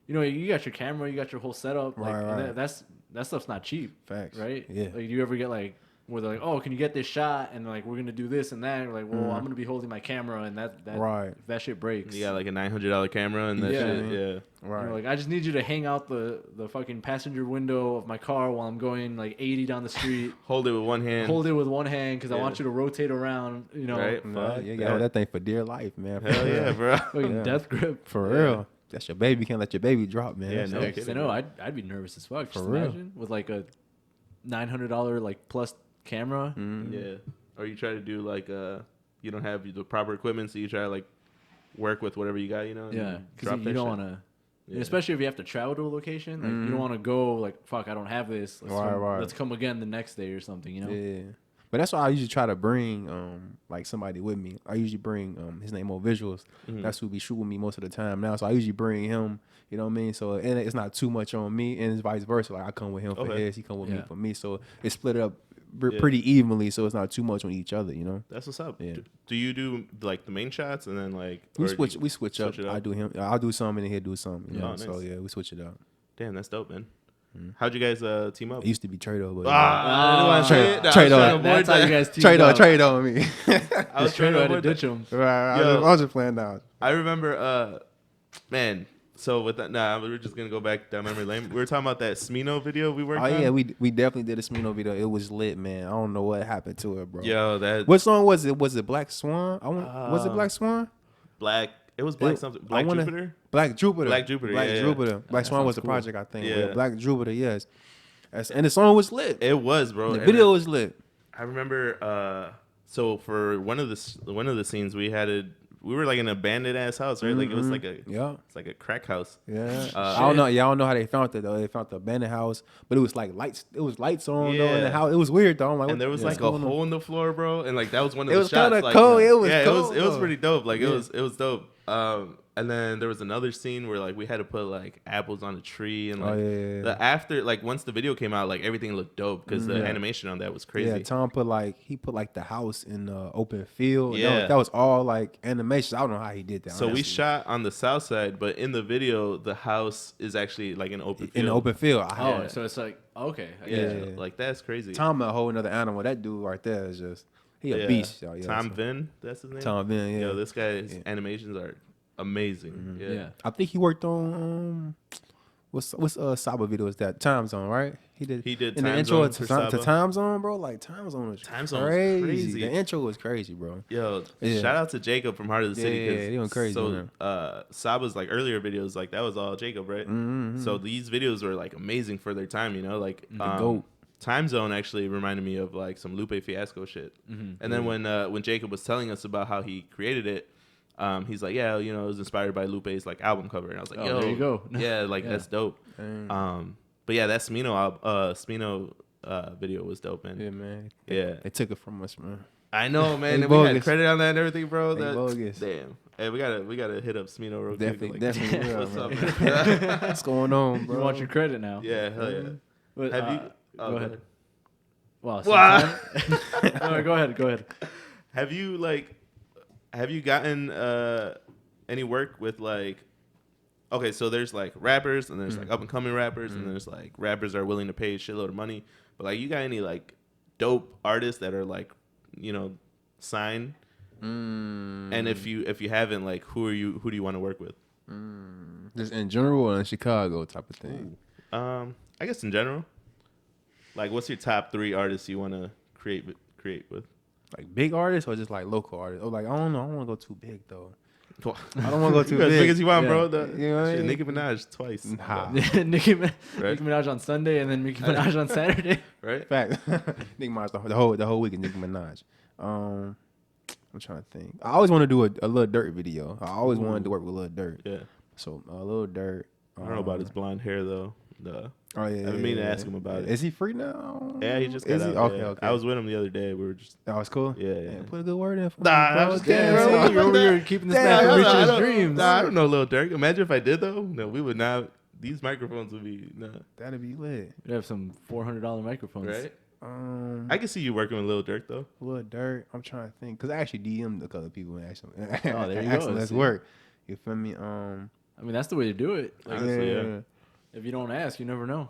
B: you got your camera, you got your whole setup. Like,
C: Right,
B: and
C: right.
B: that stuff's not cheap.
C: Facts.
B: Right?
C: Yeah.
B: Like, do you ever get like where they're like, oh, can you get this shot? And like, we're gonna do this and that. And you're like, well, I'm gonna be holding my camera, and that
C: Right.
B: if that shit breaks.
A: You got like a $900 camera and that
B: Yeah.
A: shit. Yeah.
C: Right.
B: You're like, I just need you to hang out the fucking passenger window of my car while I'm going like 80 down the street.
A: Hold it with one hand.
B: Hold it with one hand because I
A: Yeah.
B: want you to rotate around.
A: Right.
C: Nah,
A: Fuck
C: you
A: that.
C: got that thing for dear life, man.
A: Hell yeah, bro.
B: fucking
C: Yeah.
B: death grip.
C: For
A: Yeah.
C: real. That's your baby. You can't let your baby drop, man.
A: Yeah,
C: That's
A: no
C: it.
B: Yeah, 'cause I
A: kidding,
B: know
A: bro.
B: I'd be nervous as fuck. Just
C: For real.
B: imagine with like a $900 like plus camera.
A: Yeah. Or you try to do like you don't have the proper equipment, so you try to like work with whatever you got, you know? and
B: Yeah, because
A: drop
B: you
A: that
B: don't
A: shit.
B: want to.
A: Yeah.
B: Especially if you have to travel to a location, like you don't want to go like fuck. I don't have this.
C: Right.
B: Let's come again the next day or something. You know.
C: Yeah. But that's why I usually try to bring like somebody with me. I usually bring his name on visuals. That's who be shooting me most of the time now. So I usually bring him. You know what I mean? So and it's not too much on me, and it's vice versa. Like I come with him for
A: Okay.
C: his, he come with me
B: Yeah.
C: for me. So it's split up
A: Yeah.
C: pretty evenly. So it's not too much on each other. You know.
A: That's what's up.
C: Yeah.
A: Do you do like the main shots and then like
C: We
A: or
C: switch.
A: you
C: We switch up.
A: it up?
C: I do him. I'll do some, and then he'll do some. You
A: Yeah.
C: know?
A: Oh, nice.
C: So yeah, we switch it up.
A: Damn, that's dope, man. How'd you guys team up?
C: It used to be Treto, but
A: I didn't want to say it. No, I was
C: Treto.
A: trying to avoid
B: That's how you
A: that.
B: guys teamed
C: Treto,
B: up.
C: Treto on me.
A: I was trying to
B: Treto had to
A: avoid
B: ditch
A: that.
B: him.
C: Right,
A: Yo.
C: I was just playing down.
A: I remember, man. So with that, we're just gonna go back down memory lane. We were talking about that Smino video we worked
C: Oh
A: on.
C: yeah, we definitely did a Smino video. It was lit, man. I don't know what happened to it, bro.
A: Yo, that
C: What song was it? Was it Black Swan? Was it Black Swan?
A: black. It was black
C: It-
A: something.
C: I
A: Black
C: wanna-
A: Jupiter.
C: Black Jupiter.
A: Black Jupiter,
C: Black
A: yeah.
C: Jupiter. Black Swan was the
B: sounds cool.
C: project, I think.
A: Yeah.
C: Yeah. Black Jupiter, yes. And the song was lit.
A: It was, bro.
C: The
A: And
C: video was lit.
A: I remember. So for one of the scenes, we were like in an abandoned ass house, right? Like it was like a
C: Yeah.
A: it's like a crack house.
C: Yeah.
A: Uh,
C: I don't know. Yeah, I don't know how they found it though. They found the abandoned house, but it was like lights. It was lights on though in
A: Yeah.
C: the house. It was weird though. I'm like,
A: And
C: what-
A: there was
C: what's
A: like a
C: going on?
A: hole in the floor, bro. And like that was one of
C: It
A: the
C: was
A: shots.
C: kinda
A: Like,
C: cold. It was
A: yeah,
C: cold,
A: it was
C: though.
A: pretty dope. Like
C: Yeah.
A: it was dope. And then there was another scene where like we had to put like apples on a tree and like
C: yeah.
A: the after like once the video came out, like everything looked dope because the
C: Yeah.
A: animation on that was crazy.
C: Yeah, Tom put the house in the open field.
A: Yeah.
C: That was all like animation. I don't know how he did that.
A: So we
C: honestly.
A: shot on the south side, but in the video, the house is actually like an open field.
C: in the open field.
B: Oh,
A: Yeah.
B: so it's like okay. I
A: Yeah,
B: get you.
A: like that's crazy.
C: Tom a whole another animal. That dude right there is just he a
A: Yeah.
C: beast. Yo, yeah,
A: Tom
C: so-
A: Vin, that's his name.
C: Tom Vin. Yeah.
A: Yo, this guy's
C: Yeah.
A: animations are amazing. Yeah.
C: I think he worked on what's Saba video is that Time Zone, right? He did
A: in
C: the
A: Time
C: intro
A: Zone
C: to Time Zone, bro. Like Time Zone was crazy. The intro was crazy, bro.
A: Yo, shout out to Jacob from Heart of the City.
C: Yeah, he went crazy.
A: So Saba's like earlier videos, like that was all Jacob, right? So these videos were like amazing for their time, you know, like Time Zone actually reminded me of like some Lupe Fiasco shit. And then when Jacob was telling us about how he created it, he's like, yeah, you know, it was inspired by Lupe's like album cover, and I was like, yo,
B: there you go.
A: Yeah, like that's dope. But yeah, that Smino video was dope, man.
C: Yeah, man.
A: They
C: took it from us, man.
A: I know, man. And we had credit on that and everything, bro.
C: Bogus.
A: Damn. Hey, we gotta hit up Smino real quick.
C: Definitely.
A: What's up, man?
C: What's going on, bro?
B: You want your credit now?
A: Yeah, hell yeah.
B: But,
A: Have you?
B: Go ahead. Wow. Go ahead.
A: Have you gotten any work with like? Okay, so there's like rappers and there's like up and coming rappers and there's like rappers that are willing to pay a shitload of money. But like, you got any like dope artists that are like, you know, signed? And if you haven't, like, who do you want to work with?
C: Just in general or in Chicago type of thing?
A: I guess in general. Like, what's your top 3 artists you want to create with?
C: Like big artists or just like local artists? Or like, I don't know. I don't want to go too big though. I don't want to go too big.
A: As big as you want, bro.
C: You know what I mean?
A: Nicki Minaj twice.
C: Nah.
B: Nicki Minaj on Sunday and then Nicki Minaj on Saturday.
A: Right?
C: Fact. Nicki Minaj the whole week of Nicki Minaj. I'm trying to think. I always want to do a Lil Durk video. I always wanted to work with Lil Durk.
A: Yeah.
C: So Lil Durk.
A: I don't know about his blonde hair though.
C: Oh yeah.
A: I've been meaning to ask him about it.
C: Is he free now?
A: Yeah, he just got out.
C: Okay.
A: I was with him the other day. We were just.
C: That was cool.
A: Yeah.
C: Put a good word in for
A: Nah,
C: me, bro.
A: I'm just kidding, bro.
B: Damn, you're over here keeping this man from reaching his dreams.
A: Nah, I don't know Lil Durk. Imagine if I did though. No, we would not. These microphones would be
C: That'd be lit.
B: We have some $400 microphones,
A: right? I can see you working with Lil Durk though.
C: Lil Durk. I'm trying to think because I actually DM'd a couple of people and asked them.
B: Oh, there you go.
C: Let's work. You feel me?
B: I mean, that's the way to do it. Like,
A: honestly, yeah.
B: If you don't ask, you never know.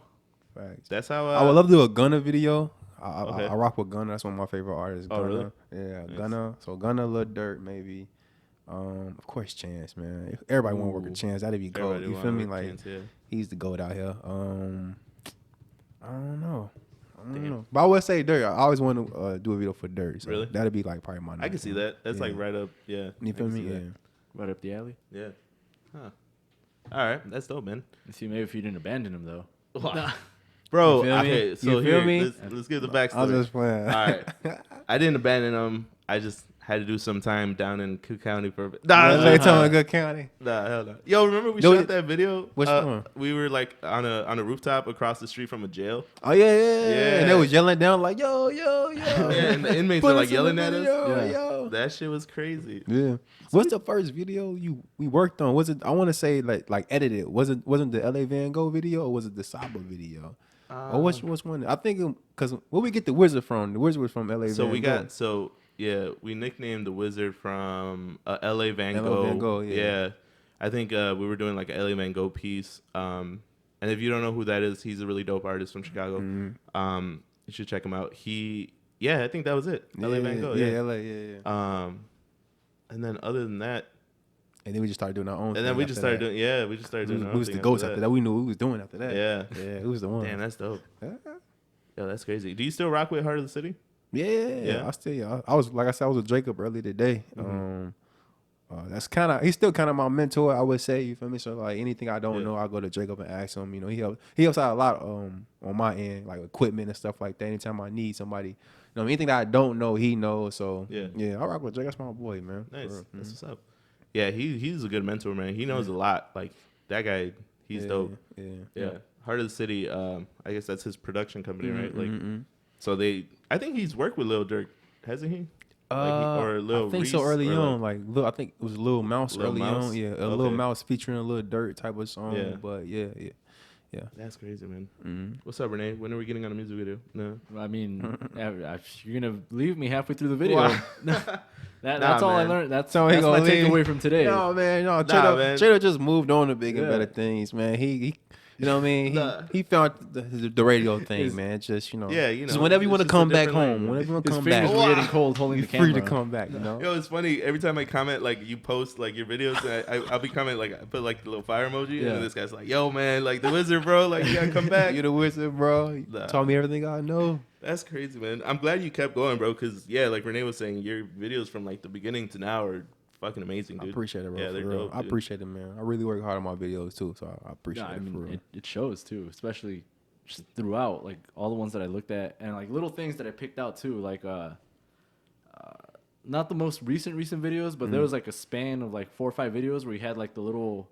C: Facts.
A: That's how
C: I would love to do a Gunna video.
A: Okay.
C: I rock with Gunna. That's one of my favorite artists.
A: Oh,
C: Gunna.
A: really?
C: Yeah,
A: Nice.
C: Gunna. So Gunna, Lil Durk, maybe. Of course, Chance, man. If everybody want to work with Chance, that'd be gold.
A: Everybody
C: You feel me?
A: wanna work
C: Like
A: Chance, yeah.
C: he's the goat out here. I don't know. But I would say Dirt. I always want to do a video for Dirt. So
A: Really?
C: that'd be like probably my.
A: I can see that. That's like right up. Yeah.
C: You
A: I
C: feel
A: can
C: me?
A: see
C: Yeah.
A: that.
B: Right up the alley.
A: Yeah. Huh. All right. That's dope, man.
B: You see, maybe if you didn't abandon him, though.
A: Bro,
B: You feel me?
A: okay, so
C: You feel
A: here,
C: me?
A: let's get the backstory.
C: I was just playing.
A: All right. I didn't abandon him. I just had to do some time down in Cook County for a bit.
C: They told me Good County.
A: Nah, hell no. Yo, remember we
C: No,
A: shot that video?
C: Which one?
A: We were like on a rooftop across the street from a jail.
C: Oh yeah.
A: Yeah.
C: And they was yelling down like yo.
A: Yeah, and the inmates
C: Put
A: were
C: us
A: like
C: in
A: yelling
C: the
A: at us.
C: video,
B: Yeah.
C: yo.
A: That shit was crazy.
C: Yeah. What's the first video we worked on? Was it? I want to say like edited. Wasn't the LA Van Gogh video or was it the Saba video? Or what's one? I think because where we get the Wizard from? The Wizard was from LA.
A: So
C: Van Gogh.
A: we nicknamed the Wizard from LA Van
C: LA
A: Gogh.
C: Van Gogh, yeah.
A: I think we were doing like a LA Van Gogh piece. And if you don't know who that is, he's a really dope artist from Chicago.
C: Mm-hmm.
A: You should check him out. I think that was it. LA Van Gogh. Yeah.
C: LA. Yeah.
A: And then other than that,
C: And then we just started doing our own.
A: and then we just started doing. Yeah, we just started doing.
C: We was the ghosts after that. We knew what we was doing after that.
A: Yeah.
C: Yeah. Who was the one?
A: Damn, that's dope.
C: Yeah.
A: Yo, that's crazy. Do you still rock with Heart of the City?
C: Yeah. I still. I was like I said. I was with Jacob early today. That's kind of. He's still kind of my mentor. I would say. You feel me? So like anything I don't know, I go to Jacob and ask him. You know, he helps out a lot. On my end, like equipment and stuff like that. Anytime I need somebody, anything that I don't know, he knows. So yeah. I rock with Jacob. That's my boy, man.
A: Nice. That's what's up. Yeah, he's a good mentor, man. He knows a lot. Like that guy, he's dope. Yeah. Heart of the City. I guess that's his production company, right? Like, so I think he's worked with Lil Durk, hasn't he? Or Lil
C: I think
A: Reese,
C: so early
A: or
C: on. Like I think it was Lil Mouse
A: Lil
C: early
A: Mouse?
C: on. Yeah,
A: Okay.
C: Lil Mouse featuring a Lil Dirt type of song.
A: Yeah.
C: But yeah.
A: That's crazy, man. What's up, Renee? When are we getting on a music video? No.
B: I mean, you're gonna leave me halfway through the video. That's all I learned. That's my takeaway from today.
C: No, man. No,
A: man.
C: Treto just moved on to bigger and better things, man. He You know what I mean? He found the radio thing, man. Just just whenever you want to come back home, whenever you want to come back,
B: his fingers were getting cold holding the camera.
C: Free to come back.
A: It's funny. Every time I comment, like you post like your videos, I'll be commenting like I put like the little fire emoji, and then this guy's like, "Yo, man, like the wizard, bro, like you gotta come back.
C: You're the wizard, bro. You taught me everything I know."
A: That's crazy, man. I'm glad you kept going, bro. Because like Renee was saying, your videos from like the beginning to now are fucking amazing, dude.
C: I appreciate it, bro.
A: Yeah, they're dope,
C: I appreciate it, man. I really work hard on my videos too, so I appreciate it. For real.
B: It shows too, especially just throughout, like all the ones that I looked at, and like little things that I picked out too, like not the most recent videos, but there was like a span of like 4 or 5 videos where you had like the little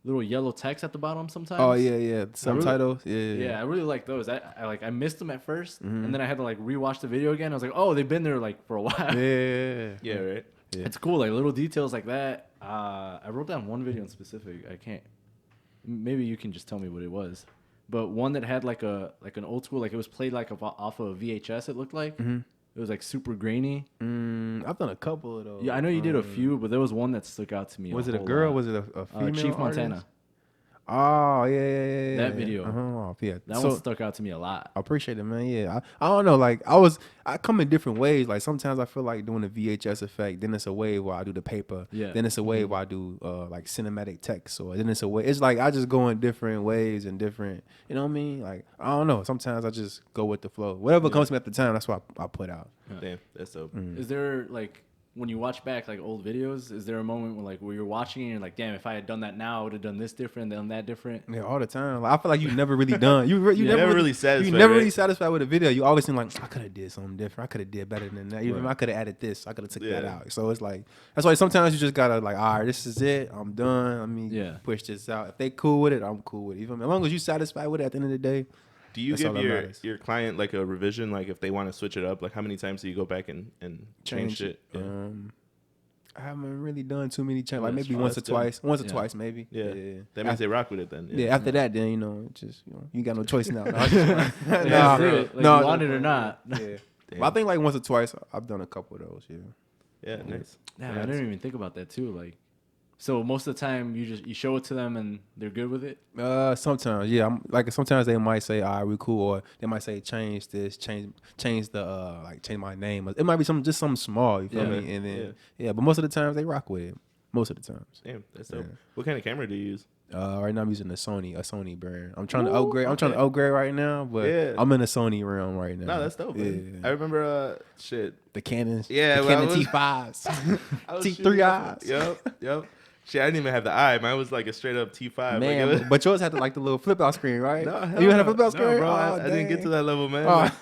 B: yellow text at the bottom sometimes.
C: Oh yeah, subtitles. Yeah,
B: I really like those. I missed them at first, and then I had to like rewatch the video again. I was like, oh, they've been there like for a while.
A: Yeah, right.
C: Yeah.
B: It's cool, like little details like that. I wrote down one video in specific. I can't. Maybe you can just tell me what it was. But one that had like an old school, like it was played like off of VHS. It looked like it was like super grainy.
C: I've done a couple of those.
B: Yeah, I know you did a few, but there was one that stuck out to me.
C: Was it a girl? Was it a female?
B: Chief
C: artist?
B: Montana.
C: Oh yeah.
B: That video. That one stuck out to me a lot.
C: I appreciate it, man. Yeah, I don't know. Like I come in different ways. Like sometimes I feel like doing the VHS effect. Then it's a wave where I do the paper.
B: Yeah.
C: Then it's a wave where I do like cinematic text. Or then it's a way. It's like I just go in different ways and different. You know what I mean? Like I don't know. Sometimes I just go with the flow. Whatever comes to me at the time, that's what I put out.
A: Damn, that's dope.
B: Is there like, when you watch back like old videos, is there a moment where you're watching and you're like, damn, if I had done that now, I would have done this different, done that different?
C: Yeah, all the time. Like, I feel like you never really done. You
A: never really satisfied.
C: You never really satisfied with a video. You always seem like I could have did something different. I could have did better than that. Even I could have added this. I could have took that out. So it's like that's why sometimes you just gotta like, all right, this is it. I'm done. Let me push this out. If they cool with it, I'm cool with it. You feel me? As long as you satisfied with it at the end of the day.
A: Do you give your client like a revision? Like if they want to switch it up, like how many times do you go back and change it? Yeah.
C: I haven't really done too many changes. Like maybe once or twice. Once or twice, maybe.
A: Yeah. That means they rock with it then.
C: Yeah. After that, then you got no choice now. No,
B: you want it or not.
C: Yeah. But I think like once or twice, I've done a couple of those.
A: Yeah. Nice.
B: Yeah, I didn't even think about that too. Like, so most of the time you show it to them and they're good with it.
C: Sometimes, yeah. Sometimes they might say, "All right, we cool," or they might say, "Change this, change the change my name." It might be something small. You feel me? And then but most of the times they rock with it. Most of the times.
A: Damn, that's dope. What kind of camera do you use?
C: Right now I'm using a Sony brand. I'm trying to upgrade. I'm trying to upgrade right now, but I'm in the Sony realm right now.
A: No, that's dope. Man. I remember
C: the Canons.
A: Yeah,
C: the Canon T5s, T3Is.
A: Yep. Shit, I didn't even have the eye. Mine was like a straight up T5.
C: Man, but yours had the little flip out screen, right?
A: No,
C: you had a flip out screen,
A: bro. I didn't get to that level, man.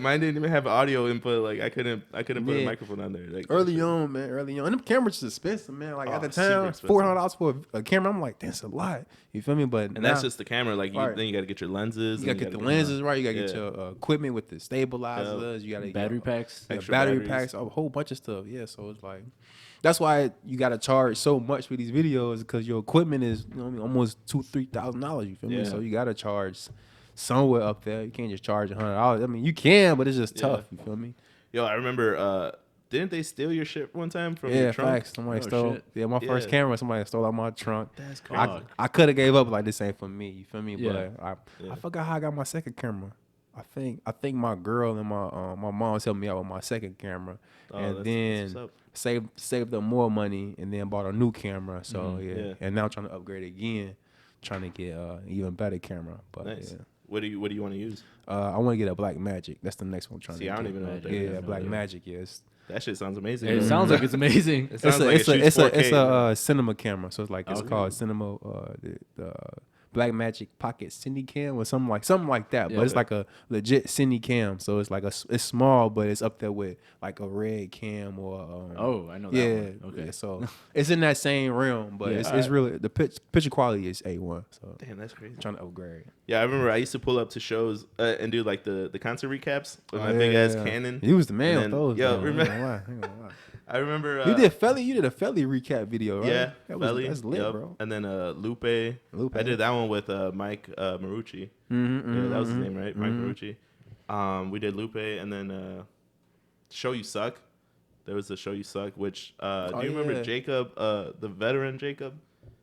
A: Mine didn't even have audio input. Like I couldn't put a microphone on there. Like
C: early on, and them cameras is expensive, man. Like at the time, $400 for a camera. I'm like, that's a lot. You feel me? But
A: that's just the camera. Like then you got to get your lenses.
C: You got to get the lenses right. You got to get your equipment with the stabilizers. You got to
B: battery packs,
C: battery packs, a whole bunch of stuff. Yeah, so it's like. That's why you gotta charge so much for these videos because your equipment is almost $2,000-$3,000. You feel me? So you gotta charge somewhere up there. You can't just charge $100. I mean, you can, but it's just tough. You feel me?
A: Yo, I remember. Didn't they steal your shit one time from your trunk?
C: Facts. Somebody stole. Shit. Yeah, my first camera. Somebody stole out my trunk.
A: That's crazy.
C: I could have gave up like this ain't for me. You feel me? But I forgot how I got my second camera. I think my girl and my mom helped me out with my second camera, and then saved up more money and then bought a new camera. So and now I'm trying to upgrade again, trying to get even better camera. But
A: nice. What do you want to use?
C: I want to get a Black Magic. That's the next one I'm trying to get.
A: I don't even know what that
C: is. Yeah, Black Magic. Yes.
A: That shit sounds amazing.
B: It sounds like it's amazing.
A: It sounds like it's
C: a cinema camera. So it's like it's called cinema. The Black Magic Pocket Cine Cam or something like that. But it's like a legit Cine Cam. So it's like it's small, but it's up there with like a Red Cam or
B: I know that one. Okay.
C: Yeah, so it's in that same realm, but it's really the picture quality is A1. So
A: damn, that's crazy.
C: I'm trying to upgrade.
A: Yeah, I remember I used to pull up to shows and do like the concert recaps with my big ass Canon.
C: He was the man with those.
A: Yo, remember? I remember
C: you did a Felly recap video, right?
A: Yeah,
C: that's lit, bro.
A: And then Lupe. I did that one with Mike Marucci. Yeah, that was his name, right? Mike Marucci. We did Lupe, and then Show You Suck. There was a Show You Suck, which do you remember Jacob, the veteran Jacob?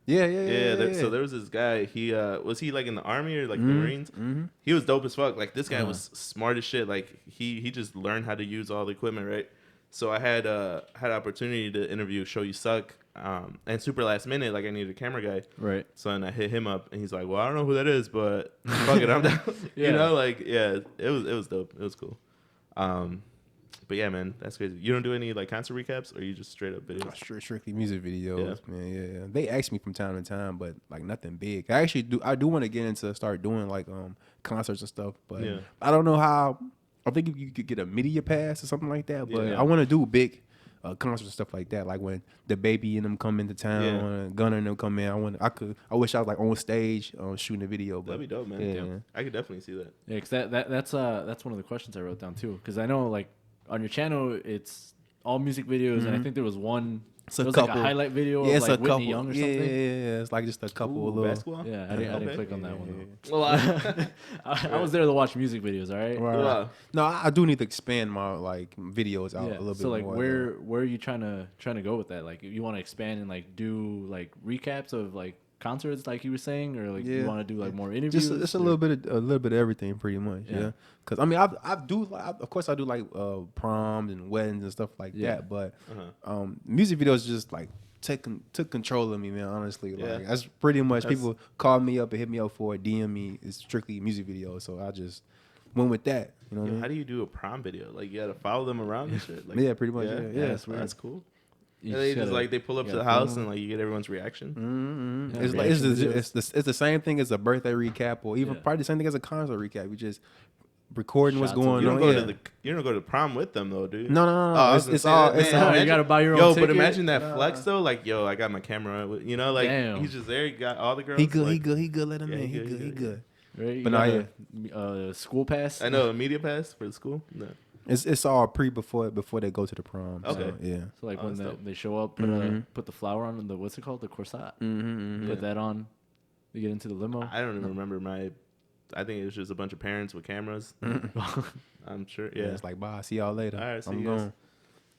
A: Yeah. So there was this guy. He was he like in the army or like the Marines? Mm-hmm. He was dope as fuck. Like this guy was smart as shit. Like he just learned how to use all the equipment, right? So I had opportunity to interview Show You Suck, and super last minute, like I needed a camera guy,
B: right?
A: So then I hit him up, and he's like, "Well, I don't know who that is, but fuck it, I'm down." You know, like it was dope. It was cool. But yeah, man, that's crazy. You don't do any like concert recaps, or you just straight up videos?
C: Strictly music videos, man. Yeah. They ask me from time to time, but like nothing big. I do want to get into start doing like concerts and stuff, but I don't know how. I think if you could get a media pass or something like that, but I want to do big concerts and stuff like that. Like when the Baby and them come into town, Gunna and them come in. I wish I was like on stage shooting a video. But
A: that'd be dope, man. Yeah. I could definitely see that.
B: Yeah, because that's one of the questions I wrote down too. Because I know like on your channel it's all music videos, and I think there was one. It was like a highlight video of like Whitney Young or something.
C: Yeah. It's like just a couple of little
B: basketball. Yeah, I didn't click on that one. Well, I was there to watch music videos. All right.
C: Right. No, I do need to expand my like videos out a little bit.
B: So like,
C: more,
B: where are you trying to go with that? Like, you want to expand and like do like recaps of like concerts, like you were saying, or like you want to do like more interviews?
C: Just a little bit of everything, pretty much. Yeah. Because I mean, of course I do like proms and weddings and stuff like that. But music videos just like took control of me, man. Honestly, like that's pretty much people call me up and hit me up for it, DM me. It's strictly music videos, so I just went with that. You know, what I mean?
A: How do you do a prom video? Like you got to follow them around and shit. Like,
C: yeah, pretty much. Yeah,
A: that's cool. And they just like they pull up to the house and like you get everyone's reaction.
C: It's like it's the same thing as a birthday recap, or even probably the same thing as a concert recap. You just recording what's going on.
A: You don't go to the prom with them though, dude.
C: No. Oh, it's all.
B: You gotta buy your own ticket.
A: But imagine that flex though. Like, yo, I got my camera. You know, like he's just there. He got all the girls.
C: He good. Let him in. He good.
B: Right? But school pass.
A: I know a media pass for the school. No.
C: It's all before they go to the prom.
A: Okay.
C: So,
B: So like when they show up, put the flower on the what's it called, the corsage. Put that on. You get into the limo.
A: I don't even remember I think it was just a bunch of parents with cameras. I'm sure. Yeah.
C: It's like, bye. See y'all later.
A: All right.
C: I'm going.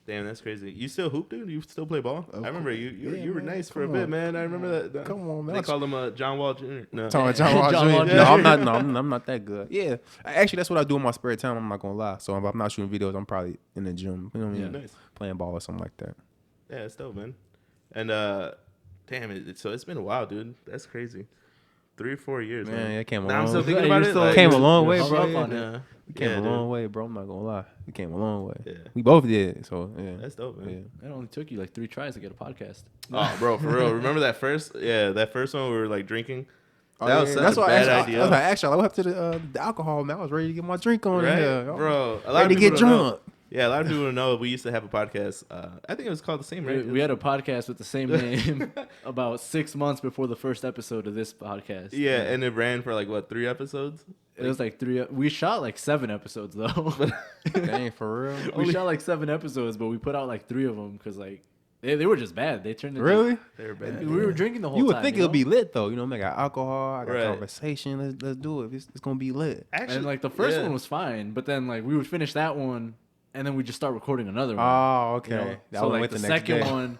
A: Damn, that's crazy. You still hoop, dude? You still play ball? I remember you were nice for a bit, man. I remember that.
C: Come on, man.
A: They called him John Wall Jr. No,
C: John Wall Jr. No, I'm not. No, I'm not that good. Yeah, actually, that's what I do in my spare time. I'm not gonna lie. So if I'm not shooting videos, I'm probably in the gym. You know what I mean?
A: Nice.
C: Playing ball or something like that.
A: Yeah, it's dope, man. And damn, so it's been a while, dude. That's crazy. 3 or 4 years, man.
C: It came a
A: now
C: long
A: I'm still
C: way.
A: thinking about it.
C: Like, came a long way, bro. We came a
A: dude.
C: long way, bro. I'm not gonna lie. We came a long way.
A: Yeah.
C: We both did. So yeah,
A: that's dope, man.
B: It only took you like 3 tries to get a podcast.
A: Oh, bro, for real. Remember that first? Yeah, that first one we were like drinking.
C: That was such a bad idea. That's why I asked y'all. I went up to the alcohol, man. I was ready to get my drink on.
A: Right,
C: here.
A: bro. A lot
C: ready
A: of
C: to get drunk.
A: Yeah, a lot of people don't know we used to have a podcast. I think it was called the same, right?
B: We had a podcast with the same name about 6 months before the first episode of this podcast.
A: Yeah, and it ran for like, what, 3 episodes?
B: It was like 3. We shot like 7 episodes, though.
C: Dang, for real?
B: We shot like 7 episodes, but we put out like 3 of them because like they were just bad. They turned into...
C: Really?
A: They were bad.
B: We were drinking the whole time.
C: You would think it would be lit, though. You know, I got alcohol, I got conversation. Let's do it. It's going to be lit.
B: Actually, and like the first one was fine, but then like we would finish that one, and then we just start recording another one.
C: Oh, okay.
B: You know? So like the second one,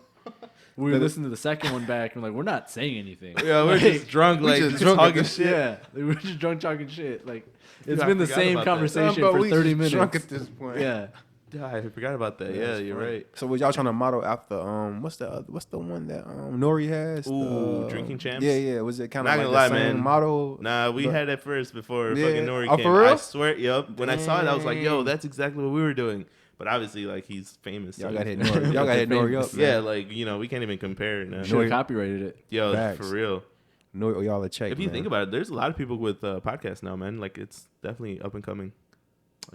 B: we would listen to the second one back, and we're like, we're not saying anything.
A: Yeah, we're just drunk, like just talking shit.
B: Yeah, we're just drunk talking shit. Like it's been the same conversation for 30 minutes.
C: Drunk at this point.
B: Yeah.
A: I forgot about that. Yeah, you're right.
C: So was y'all trying to model after what's the one that Nori has?
A: Ooh, Drinking Champs.
C: Yeah. Was it kind of like
A: the
C: same model?
A: Nah, we had it first before fucking Nori came.
C: For real?
A: I swear, When I saw it, I was like, yo, that's exactly what we were doing. But obviously, like, he's famous.
C: Y'all got hit Nori. Y'all got hit Nori up.
A: Yeah, like, we can't even compare it now.
B: Should have copyrighted it.
A: Yo,
C: Facts.
A: For real.
C: Nori, y'all a check.
A: If you think about it, there's a lot of people with podcasts now, man. Like, it's definitely up and coming.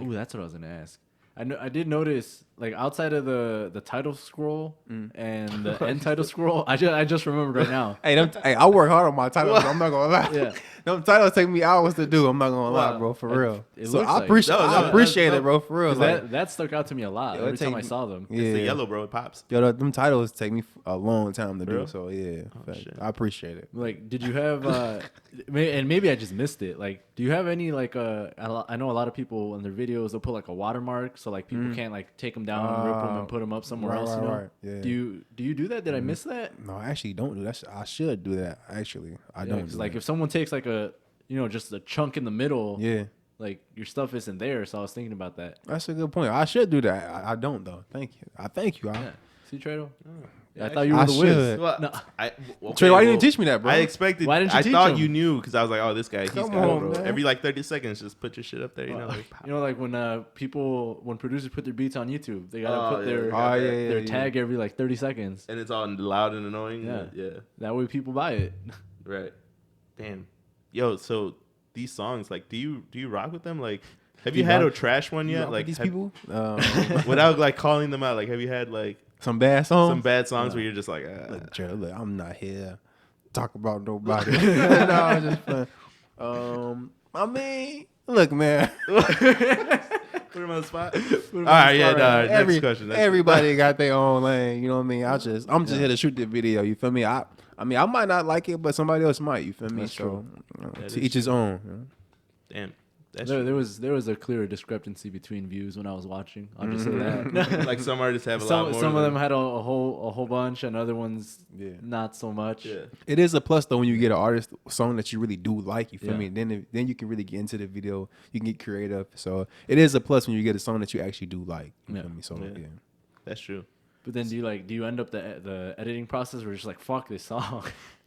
B: Ooh, that's what I was gonna ask. I did notice, like, outside of the title scroll and the end title scroll, I just remembered right now.
C: Hey, I work hard on my titles. I'm not gonna lie.
B: Yeah,
C: them titles take me hours to do. I'm not gonna lie, bro. For real.
B: So
C: I appreciate it, bro. For real.
B: That stuck out to me a lot every time I saw them.
C: Yeah.
A: It's the yellow, bro. It pops.
C: Yo, them titles take me a long time to do. So yeah, I appreciate it.
B: Like, did you have? And maybe I just missed it. Like, do you have any like? I know a lot of people in their videos they'll put like a watermark so like people can't like take them down and rip them and put them up somewhere else. You know?
C: Right. Yeah.
B: Do you do that? Did I miss that?
C: No, I actually don't do that. I should do that. Actually, I don't.
B: Because like if someone takes like a, just a chunk in the middle.
C: Yeah.
B: Like your stuff isn't there, so I was thinking about that.
C: That's a good point. I should do that. I don't though. Thank you. I thank you.
B: Yeah. See, Treto?
A: Yeah,
B: I thought you were the whiz.
A: Well,
B: No.
C: Trey, why you didn't teach me that, bro?
A: I expected.
B: Why didn't you
A: I
B: teach
A: thought
B: him?
A: you knew because I was like, oh, this guy. He's
C: Come
A: got
C: on,
A: it, bro.
C: man.
A: Every like 30 seconds, just put your shit up there.
B: Like when when producers put their beats on YouTube, they gotta put their tag every like 30 seconds,
A: and it's all loud and annoying. Yeah.
B: That way people buy it.
A: Right. Damn. Yo, so these songs, like, do you rock with them? Like, have you had a trash one yet? Like
C: these people,
A: without like calling them out. Like, have you had like
C: some bad songs?
A: Some bad songs where you're just like,
C: look, Joe, look, I'm not here to talk about nobody. No, I'm just playing. I mean, look, man.
A: Put him on the spot. All right, yeah. No, next question.
C: Everybody got their own lane. You know what I mean? I'm just here to shoot the video. You feel me? I mean, I might not like it, but somebody else might. You feel me?
B: That's
C: so to each his own. You know?
A: Damn.
B: There was a clear discrepancy between views when I was watching. I'll just say that.
A: Like some artists have a lot more.
B: Some of them had a whole bunch, and other ones not so much.
A: Yeah.
C: It is a plus though when you get an artist song that you really do like. You feel me? Then you can really get into the video. You can get creative. So it is a plus when you get a song that you actually do like. You feel me? So yeah,
A: that's true.
B: But then do you end up the editing process where you're just like, fuck this song?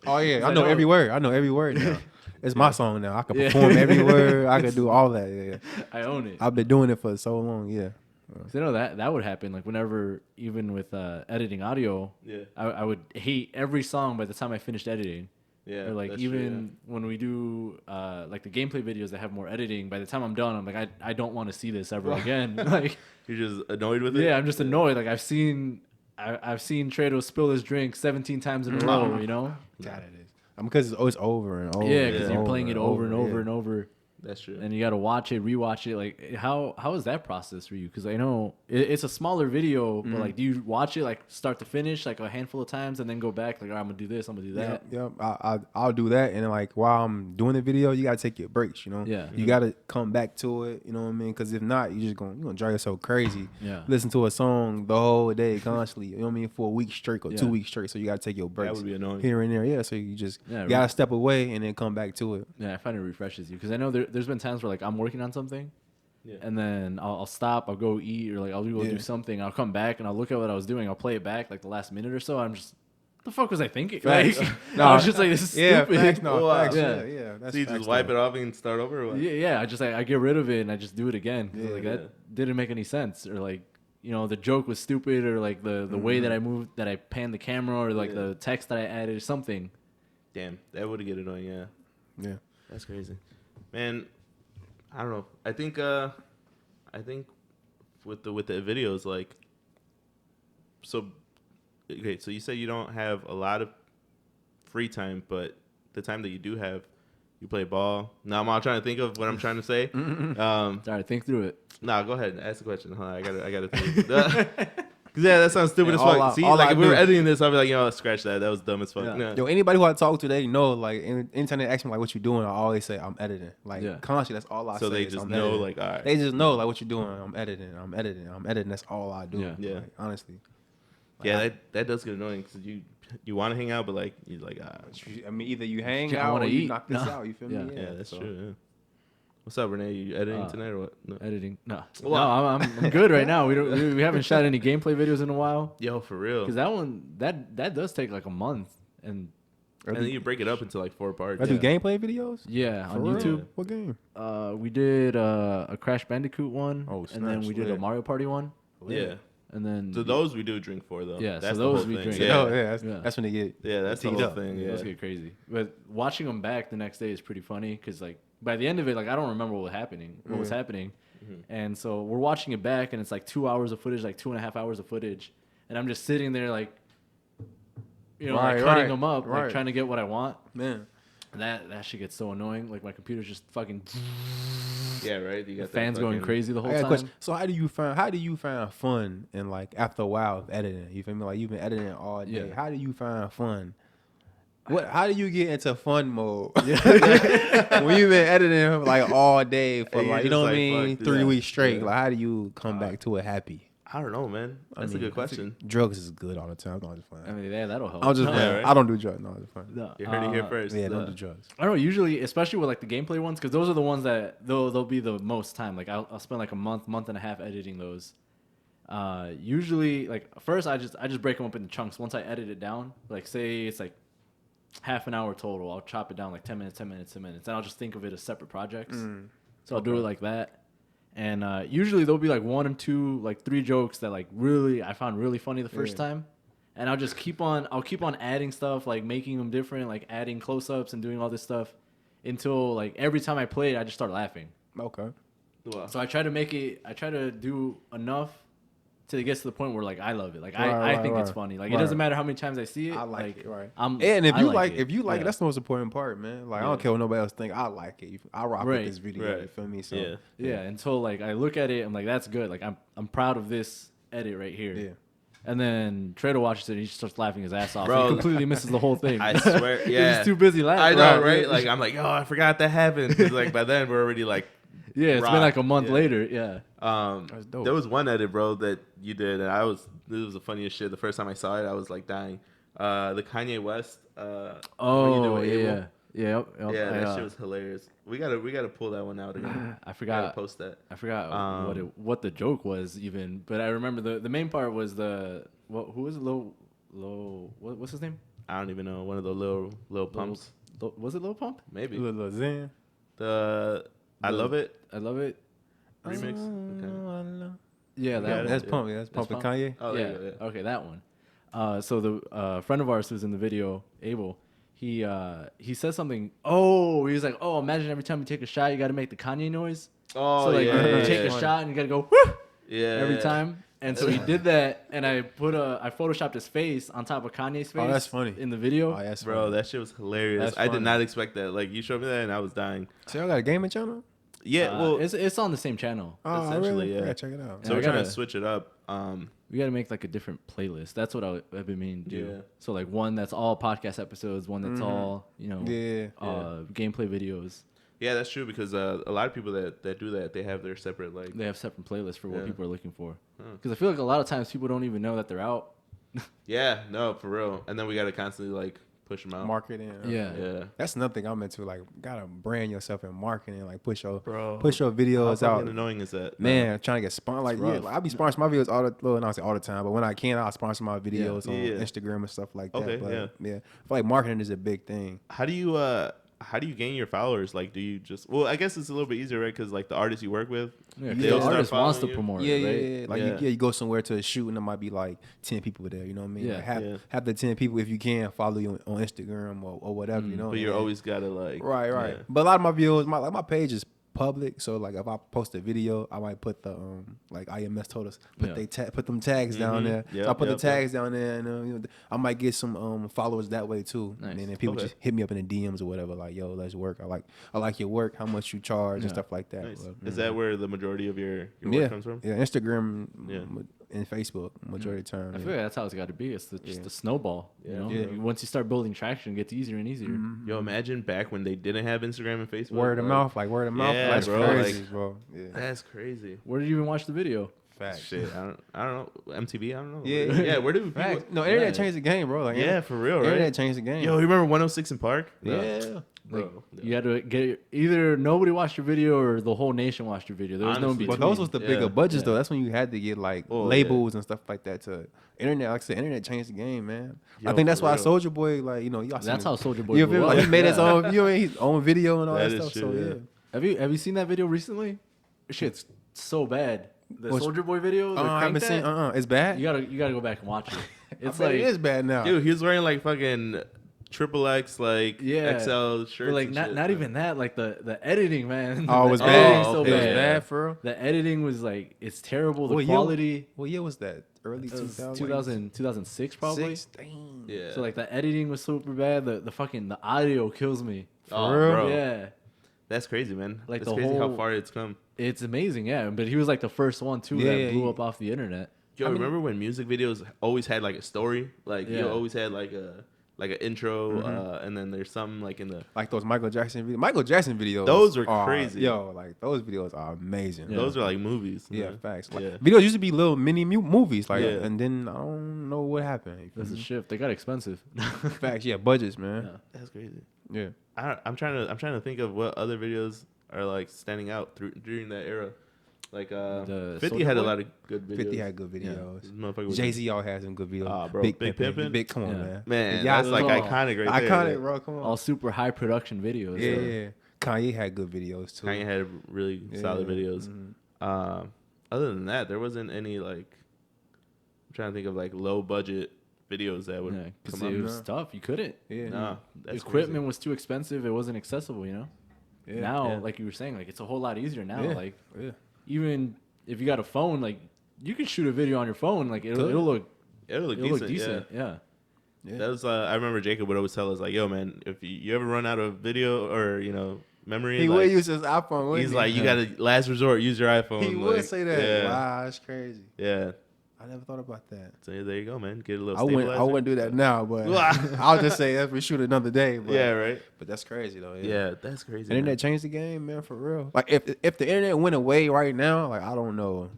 C: Oh yeah, I know every word. I know every word now. It's my song now. I can perform every word. I can do all that. Yeah.
B: I own it.
C: I've been doing it for so long. Yeah.
B: Cause I know that would happen. Like whenever, even with editing audio, I would hate every song by the time I finished editing.
A: Yeah.
B: Or like even when we do like the gameplay videos that have more editing, by the time I'm done, I'm like, I don't want to see this ever again. Like
A: you're just annoyed with it.
B: Yeah, I'm just annoyed. Like I've seen Treto spill his drink 17 times in a row. You know.
C: God, it is. Because it's over and over.
B: Yeah, because you're playing it over and over and over.
A: That's true.
B: And you got to watch it, rewatch it. Like, how is that process for you? Because I know it's a smaller video, but like, do you watch it like start to finish, like a handful of times, and then go back? Like, all right, I'm gonna do this, I'm gonna do that.
C: Yeah. I'll do that, and then, like while I'm doing the video, you gotta take your breaks. You know.
B: Yeah.
C: You gotta come back to it. You know what I mean? Because if not, you're gonna drive yourself crazy.
B: Yeah.
C: Listen to a song the whole day constantly. You know what I mean? For a week straight or 2 weeks straight. So you gotta take your breaks.
A: That would be annoying.
C: Here and there. Yeah. So you just gotta step away and then come back to it.
B: Yeah, I find it refreshes you because I know there's been times where like I'm working on something, and then I'll stop, I'll go eat, or like I'll go do something. I'll come back and I'll look at what I was doing. I'll play it back like the last minute or so. I'm just, what the fuck was I thinking? Like, I was just like, this is stupid.
C: Facts,
A: facts,
C: yeah. That's
A: so you just wipe it off and start over. Or what?
B: Yeah. I get rid of it and I just do it again. That didn't make any sense, or like, the joke was stupid, or like the way that I moved, that I panned the camera, or like the text that I added, or something.
A: Damn, that would get annoying. Yeah, that's crazy, man. I don't know. I think with the videos, like, so you say you don't have a lot of free time, but the time that you do have, you play ball. Now I'm all trying to think of what I'm trying to say.
B: All right, think through it.
A: Nah, go ahead and ask the question. Hold on, I gotta think. Yeah, that sounds stupid as fuck. See,
C: like
A: if we were editing this, I'd be like, scratch that. That was dumb as fuck.
C: Yeah. Yo, anybody who I talk to, they know, like, anytime they ask me, like, what you doing, I always say, I'm editing. Like, constantly, that's all I say.
A: So they just know, like, all right.
C: They just know, like, what you're doing. I'm editing. That's all I do.
A: Yeah.
C: Like, honestly. Like,
A: yeah, that does get annoying because you want to hang out, but, like, you're like,
C: I mean, either you hang out or you knock this out. You feel me?
A: Yeah, that's true, yeah. What's up, Renee? You editing tonight or what? No.
B: Editing? No, I'm good right now. We haven't shot any gameplay videos in a while.
A: Yo, for real.
B: Because that one that does take like a month, and
A: then you break it up into like 4 parts.
C: I do gameplay videos.
B: Yeah,
C: for
B: on
C: real?
B: YouTube.
C: What game?
B: We did a Crash Bandicoot one, and then we did a Mario Party one.
A: Yeah.
B: And then
A: so those we do drink for though.
B: Yeah,
A: that's
B: so those we drink.
A: Yeah,
C: that's when they get.
A: Yeah, that's the whole thing. Yeah,
B: those get crazy. But watching them back the next day is pretty funny because like by the end of it, like I don't remember what was happening. And so we're watching it back, and it's like 2 hours of footage, like 2.5 hours of footage, and I'm just sitting there like, like cutting them up, like trying to get what I want.
C: Man,
B: that shit gets so annoying. Like my computer's just fucking.
A: Yeah, right. You got
B: the fans going crazy the whole time.
C: So how do you find fun in like after a while of editing? You feel me? Like you've been editing all day. Yeah. How do you find fun? How do you get into fun mode? When you've been editing like all day for like, you know what I mean, 3 weeks straight. Like how do you come back to it happy?
A: I don't know, man. That's a good question.
C: Drugs is good all the time. I'm just playing.
B: I mean, yeah, that'll help.
C: I'm just playing.
A: right?
C: I don't do drugs. No, it's fine.
B: No,
A: You heard it here first.
C: Yeah, don't do drugs.
B: I don't know. Usually, especially with like the gameplay ones, because those are the ones that they'll be the most time. Like I'll spend like a month and a half editing those. Usually, like first I just break them up into chunks. Once I edit it down, like say it's like half an hour total, I'll chop it down like 10 minutes, and I'll just think of it as separate projects. So I'll do it like that. And usually there'll be like 1 or 2, like 3 jokes that like really I found really funny the first time, and I'll keep on adding stuff, like making them different, like adding close-ups and doing all this stuff until like every time I play it, I just start laughing.
C: Okay.
A: Wow.
B: So I try to do enough till it gets to the point where like I love it. Like I think it's funny. Like it doesn't matter how many times I see it.
C: I like it. Right.
B: And
C: if you
B: like
C: it, that's the most important part, man. Like I don't care what nobody else think. I like it. I rock with this video.
A: Right.
C: You feel me? So
B: yeah. Until like I look at it, I'm like, that's good. Like I'm proud of this edit right here.
C: Yeah.
B: And then Treto watches it and he just starts laughing his ass off.
A: Bro,
B: He completely misses the whole thing.
A: I swear, yeah.
B: He's too busy laughing.
A: I know, right? Like I'm like, oh, I forgot that happened. 'Cause, like by then we're already like,
B: yeah, it's been like a month later. Yeah.
C: That's dope.
A: There was one edit, bro, that you did, and this was the funniest shit. The first time I saw it, I was like dying. The Kanye West.
B: Oh yeah.
A: Yeah, that shit was hilarious. We gotta pull that one out again.
B: I forgot.
A: Post that.
B: I forgot what the joke was even, but I remember the main part was who was it? What's his name?
A: I don't even know. One of the little pumps.
B: Was it Lil Pump?
A: Maybe.
C: Lil Zen.
A: I love it.
B: I love it.
A: Remix. Okay.
B: Yeah,
C: That's Pump. Yeah, that's Pump and Kanye.
A: Oh
B: yeah. Okay, that one. So the friend of ours who's in the video, Abel, he says something. Oh, he was like, oh, imagine every time you take a shot, you got to make the Kanye noise.
A: Oh,
B: so like
A: yeah.
B: you take a shot and you got to go woo!
A: Yeah.
B: Every time. And so he did that, and I photoshopped his face on top of Kanye's face.
C: Oh, that's funny.
B: In the video.
C: Oh, that's
A: Bro,
C: funny.
A: that shit was hilarious. I did not expect that. Like you showed me that, and I was dying.
C: So y'all got a gaming channel?
A: Yeah, well,
B: it's on the same channel.
C: Oh,
A: essentially,
C: really?
A: yeah.
C: Yeah, check it out.
A: So we're trying to switch it up.
B: We got to make like a different playlist. That's what I've been meaning to do.
A: Yeah.
B: So like one that's all podcast episodes, one that's all gameplay videos.
A: Yeah, that's true because a lot of people that do that, they have their separate like.
B: They have separate playlists for what people are looking for.
A: Huh.
B: Because I feel like a lot of times people don't even know that they're out.
A: Yeah, no, for real. And then we got to constantly like push them out.
C: Marketing.
A: Yeah.
C: That's another thing I'm into. Like, gotta brand yourself in marketing. Like, push your
A: Bro,
C: videos
A: how
C: out.
A: fucking annoying is that?
C: Man, trying to get sponsored. Like, I be sponsoring my videos all the time. But when I can, I'll sponsor my videos on Instagram and stuff like that.
A: Okay,
C: but,
A: yeah.
C: I feel like marketing is a big thing.
A: How do you gain your followers? Like, do you just? Well, I guess it's a little bit easier, right? Because like the artists you work with,
B: the artist wants to promote it, right?
C: Yeah. Like, you go somewhere to a shoot and there might be like 10 people there. You know what I mean?
B: Yeah.
C: Like have the 10 people if you can follow you on Instagram or whatever. You know.
A: but you're always gotta like.
C: Right.
A: Yeah.
C: But a lot of my videos, my page is public, so like if I post a video, I might put the like IMS told us put them tags down there.
A: Yep,
C: So I put the tags down there, and I might get some followers that way too.
B: Nice.
C: And then people just hit me up in the DMs or whatever, like, yo, let's work. I like your work, how much you charge and stuff like that.
A: Nice.
C: But,
A: Is that where the majority of your work comes from?
C: Yeah, Instagram and Facebook majority of the time.
B: I feel like that's how it's got to be. It's just the snowball. You know,
C: Yeah.
B: Once you start building traction, it gets easier and easier.
A: Yo, imagine back when they didn't have Instagram and Facebook.
C: Word of mouth.
A: Yeah,
C: That's
A: bro,
C: crazy, bro. Yeah.
A: That's crazy.
B: Where did you even watch the video?
C: Facts.
A: Shit, I don't know. MTV, I don't know.
C: Yeah.
A: Where do people?
C: Facts. No, internet changed the game, bro. Like,
A: For real, right?
C: Internet changed the game.
A: Yo, you remember 106 in Park?
C: Yeah.
A: Bro.
B: You had to get either nobody watched your video or the whole nation watched your video. There was no in
A: Honestly.
B: between.
C: But those was the bigger budgets
B: Yeah.
C: though. That's when you had to get like labels and stuff like that to internet. Like I said, internet changed the game, man. I think that's why Soulja Boy, like, y'all
B: That's how Soulja Boy
C: you
B: blew
C: feel
B: up.
C: like he made his own, his own video and all that
A: That is
C: stuff.
A: true,
C: So
A: yeah.
B: Have you seen that video recently? Shit's so bad. The
C: Which-
B: Soulja Boy video. the
C: I
B: Crank
C: haven't seen.
B: That?
C: It's bad.
B: You gotta go back and watch it. It's
C: I bet
B: like
C: it is bad now.
A: Dude, he was wearing like fucking XXX, like XL shirts.
B: but like
A: and
B: not
A: shit,
B: not
A: man.
B: even that. Like the editing, man.
C: Oh, it was
B: The
C: bad.
B: editing's so
C: It was
B: bad.
C: bad for real.
B: The editing was like it's terrible. The
C: What
B: quality.
C: What year was that? Early
B: It was
C: 2000.
B: 2006 probably.
C: Dang.
A: Yeah.
B: So like the editing was super bad. The fucking the audio kills me.
A: Oh,
C: real?
A: bro.
B: Yeah.
A: That's crazy, man.
B: Like
A: It's
B: the
A: crazy how
B: whole-
A: far it's come.
B: It's amazing, yeah. But he was like the first one too
C: Yeah,
B: that blew
C: he-
B: up off the internet.
A: Yo, remember when music videos always had like a story? Like you
B: Yeah.
A: always had like a like an intro, and then there's something like in the
C: like those Michael Jackson videos.
A: Those were crazy.
C: Like those videos are amazing.
A: Yeah. Those are like movies.
C: Yeah, facts. Like, videos used to be little mini movies, like, and then I don't know what happened.
B: That's a shift. They got expensive.
C: Facts. Yeah, budgets, man.
A: Yeah. That's crazy.
C: Yeah.
A: I'm trying to think of what other videos are like standing out during that era. Like 50 had a lot of good videos.
C: 50 had good videos.
A: Yeah.
C: Jay-Z all had some good videos.
A: Bro, Big Pimpin'.
C: Come on, man.
A: Man, that's like iconic right there.
C: Iconic, bro. Come on.
B: All super high production videos.
C: Yeah. Kanye had good videos too.
A: Kanye had really solid videos. Mm-hmm. Other than that, there wasn't any like. I'm trying to think of like low budget videos that would come up.
B: It was tough. You couldn't.
C: Yeah.
A: No,
B: equipment was too expensive. It wasn't accessible. You know.
C: Yeah.
B: Now, like you were saying, like it's a whole lot easier now.
C: Yeah.
B: Like even if you got a phone, like you can shoot a video on your phone. Like it'll look decent. Yeah.
A: That was I remember Jacob would always tell us like, "Yo, man, if you ever run out of video or memory,
C: he
A: like,
C: would use his iPhone.
A: He's like, you gotta last resort, use your iPhone."
C: He would say that.
A: Yeah.
C: Wow, that's crazy.
A: Yeah.
C: I never thought about that.
A: So there you go, man. Get a little.
C: I wouldn't do that now, but I'll just say if we shoot another day. But,
A: yeah, right.
C: But that's crazy though.
A: Yeah, that's crazy.
C: The internet changed the game, man, for real. Like if the internet went away right now, like I don't know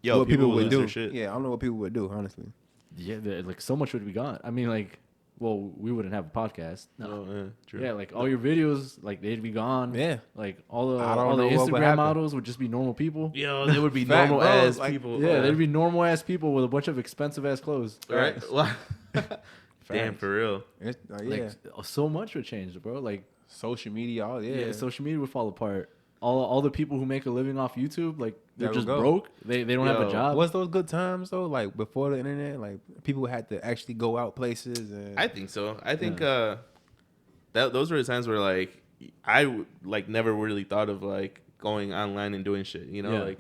C: what people would do. Yeah, I don't know what people would do, honestly.
B: Yeah, like so much would be gone. I mean, like, well, we wouldn't have a podcast.
A: No, true.
B: Yeah, like all your videos, like they'd be gone.
C: Yeah,
B: like all the Instagram models would just be normal people.
A: Yo, they would be normal ass people.
B: Yeah, they'd be normal ass people with a bunch of expensive ass clothes.
A: Right. Damn, for real.
B: Like so much would change, bro. Like
C: social media,
B: social media would fall apart. All the people who make a living off YouTube, like they're just broke. They don't have a job.
C: Was those good times though? Like before the internet, like people had to actually go out places. And
A: I think so. I think that those were the times where like I like never really thought of like going online and doing shit. You know,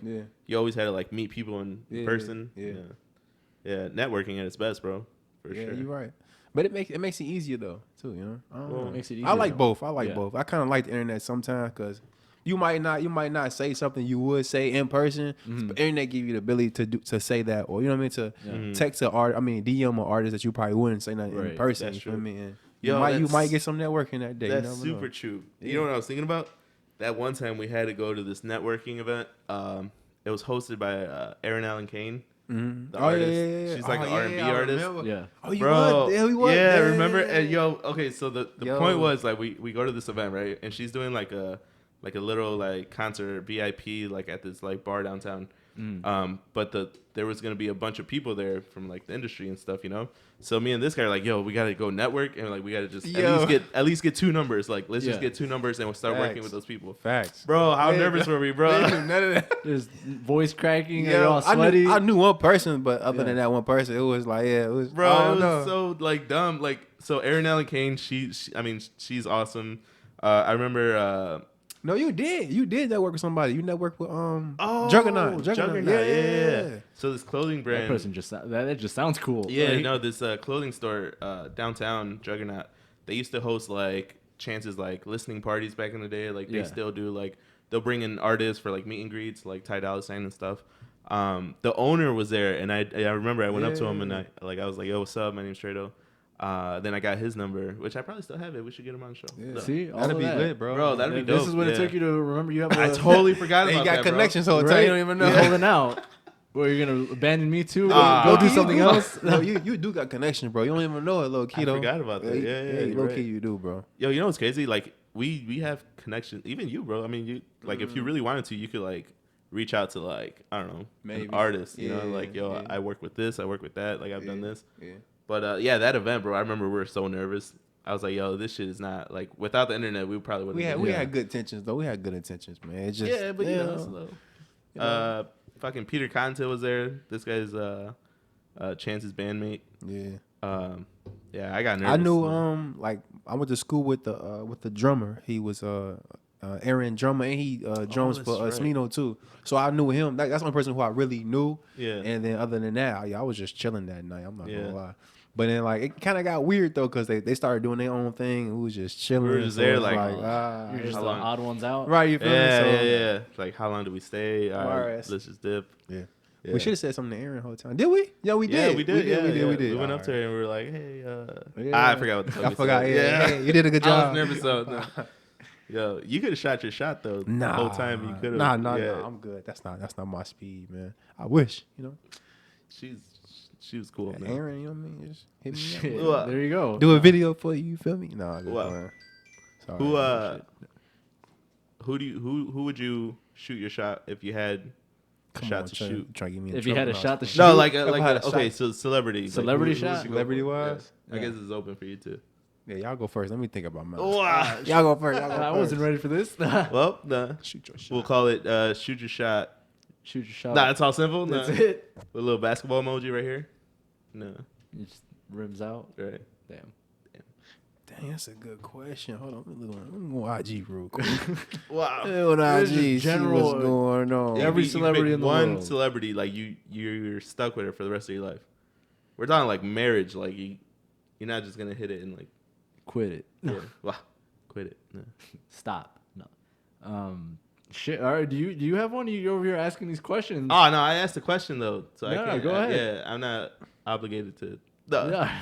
A: you always had to like meet people in person. Yeah, networking at its best, bro. For sure.
C: Yeah, you're right. But it makes it easier though too. You know,
B: it makes it easier.
C: I like both. Both. I kind of like the internet sometimes because. You might not say something you would say in person, but internet give you the ability to say that, or you know what I mean, to text DM an artist that you probably wouldn't say nothing in person.
A: That's
C: you
A: true.
C: Feel me? And you might get some networking that day.
A: That's super true. Yeah. You know what I was thinking about? That one time we had to go to this networking event. It was hosted by Erin Allen Kane.
C: Mm-hmm.
A: The artist. Yeah. She's like an R&B artist.
C: Yeah. Oh,
A: you bro,
C: was? We was.
A: Yeah, remember? And okay, so the point was like we go to this event, right? And she's doing like a little like concert VIP like at this like bar downtown. But there was gonna be a bunch of people there from like the industry and stuff, you know. So me and this guy are like, yo, we gotta go network and like we gotta just at least get 2 numbers. Like let's just get 2 numbers and we'll start working with those people.
C: Facts,
A: bro. How nervous were we, bro?
C: None of that.
B: There's voice cracking. And all sweaty.
C: I knew one person, but other than that one person, it was like it was.
A: Bro, it was so like dumb. Like so, Erin Allen Kane, she's she's awesome. I remember.
C: No, you did. You did network with somebody. You networked with Juggernaut. Yeah.
A: So this clothing brand.
B: That person that just sounds cool.
A: Yeah, like, no, this clothing store downtown, Juggernaut. They used to host like chances like listening parties back in the day. Like they still do. Like they'll bring in artists for like meet and greets, like Ty Dolla $ign and stuff. The owner was there, and I remember I went up to him and I was like, "Yo, what's up? My name's Treto." Then I got his number, which I probably still have it. We should get him on the show.
C: Yeah.
A: So.
B: See,
C: that'd be lit, bro.
A: Bro, that'd be dope.
B: This is what it took you to remember. You have.
A: I totally forgot about
C: that. You got connections,
A: bro.
C: whole time. You don't even know.
B: Holding out. Well, you're gonna abandon me too? Go do something else?
C: No, you do got connections, bro. You don't even know it, low key.
A: I forgot about that. Yeah,
C: low key you do, bro.
A: Yo, you know what's crazy? Like we have connections. Even you, bro. I mean, you like if you really wanted to, you could like reach out to like I don't know, maybe an artist. You know, like yo, I work with this, I work with that. Like I've done this.
C: Yeah.
A: But that event, bro. I remember we were so nervous. I was like, yo, this shit is not like without the internet, we probably wouldn't.
C: We had good intentions though. We had good intentions, man. It's just
A: but you know. Fucking Peter Conte was there. This guy's Chance's bandmate.
C: Yeah.
A: I got nervous.
C: I knew like I went to school with the drummer. He was Aaron drummer, and he drums for Smino too. So I knew him. That's the only person who I really knew. Yeah. And then other than that, I was just chilling that night. I'm not gonna lie. But then like it kind of got weird though because they started doing their own thing. We was just chilling.
A: We were just there like
B: you're just the odd ones out.
C: Right, you feel me?
A: Yeah. Like how long do we stay? All right, let's just dip.
C: Yeah.
A: Yeah.
C: We should have said something to Aaron the whole time. Did we? Yeah, we did.
A: Yeah, we did.
C: We did.
A: We went up to her and we were like, "Hey, I forgot what the fuck
C: I
A: we
C: forgot.
A: said.
C: Yeah, hey, you did a good
A: I
C: job.
A: was nervous. So, yo, you could have shot your shot though. The whole time you could have.
C: Nah. I'm good. That's not my speed, man. I wish,
A: She was cool, man.
C: Aaron, you know what I mean? Just hit me
B: Shit,
C: up.
B: there you go.
C: Do a video for you. You feel me? No, just
A: Well,
C: sorry.
A: Who would you shoot your shot if you had a shot to shoot?
C: Try to get me in
B: If you had a
C: trouble.
B: shot to shoot,
A: No,
C: Okay,
A: so celebrity.
B: Celebrity
A: who
B: shot?
A: would you go
C: Celebrity
A: for?
C: wise?
A: Yeah. I guess it's open for you too.
C: Yeah, y'all go first. Let me think about mine.
A: Wow.
C: Y'all go first.
B: I wasn't ready for this.
A: Well, nah.
C: Shoot your shot.
A: We'll call it shoot your shot.
B: Shoot your shot.
A: Nah, it's all simple.
B: That's
A: Nah.
B: it.
A: With a little basketball emoji right here. No.
B: It just rims out.
A: Right.
B: Damn.
C: Dang, that's a good question. Hold on, let me go IG real quick.
A: Wow.
C: On
B: This is
C: IG, see
B: general-
C: what's going on.
B: Every
A: You
B: celebrity
A: pick
B: in the
A: one
B: world.
A: celebrity, like you're stuck with her for the rest of your life. We're talking like marriage, like you're not just gonna hit it and like
B: Quit it.
A: yeah, wow, quit it. No.
B: Stop. No. Shit. All right. Do you have one? You over here asking these questions?
A: Oh no, I asked a question though, so I
B: No,
A: can't.
B: go ahead.
A: Yeah, I'm not obligated to. No.
B: Yeah,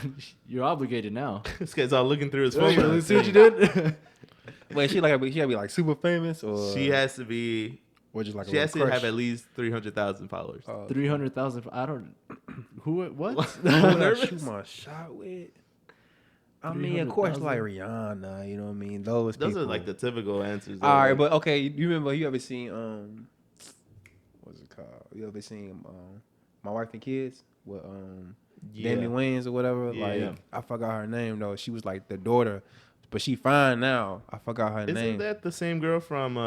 B: you're obligated now.
A: This guy's all looking through his
B: Oh,
A: phone.
B: let's see what you did.
C: Wait, she gotta be like super famous or
A: She has to be.
C: or just like
A: She has to have at least 300,000 followers.
B: 300,000. I don't. Who? What?
C: Who would I
A: nervous?
C: shoot my shot with? I mean, of course,
B: 300,000.
C: like Rihanna. You know what I mean? Those
A: Those
C: people.
A: are like the typical answers.
C: All right, but okay. You remember? You ever seen what's it called? You ever seen My Wife and Kids with Demi Wayans or whatever?
A: Yeah.
C: Like I forgot her name though. She was like the daughter, but she fine now. I forgot her
A: Isn't
C: name.
A: that the same girl from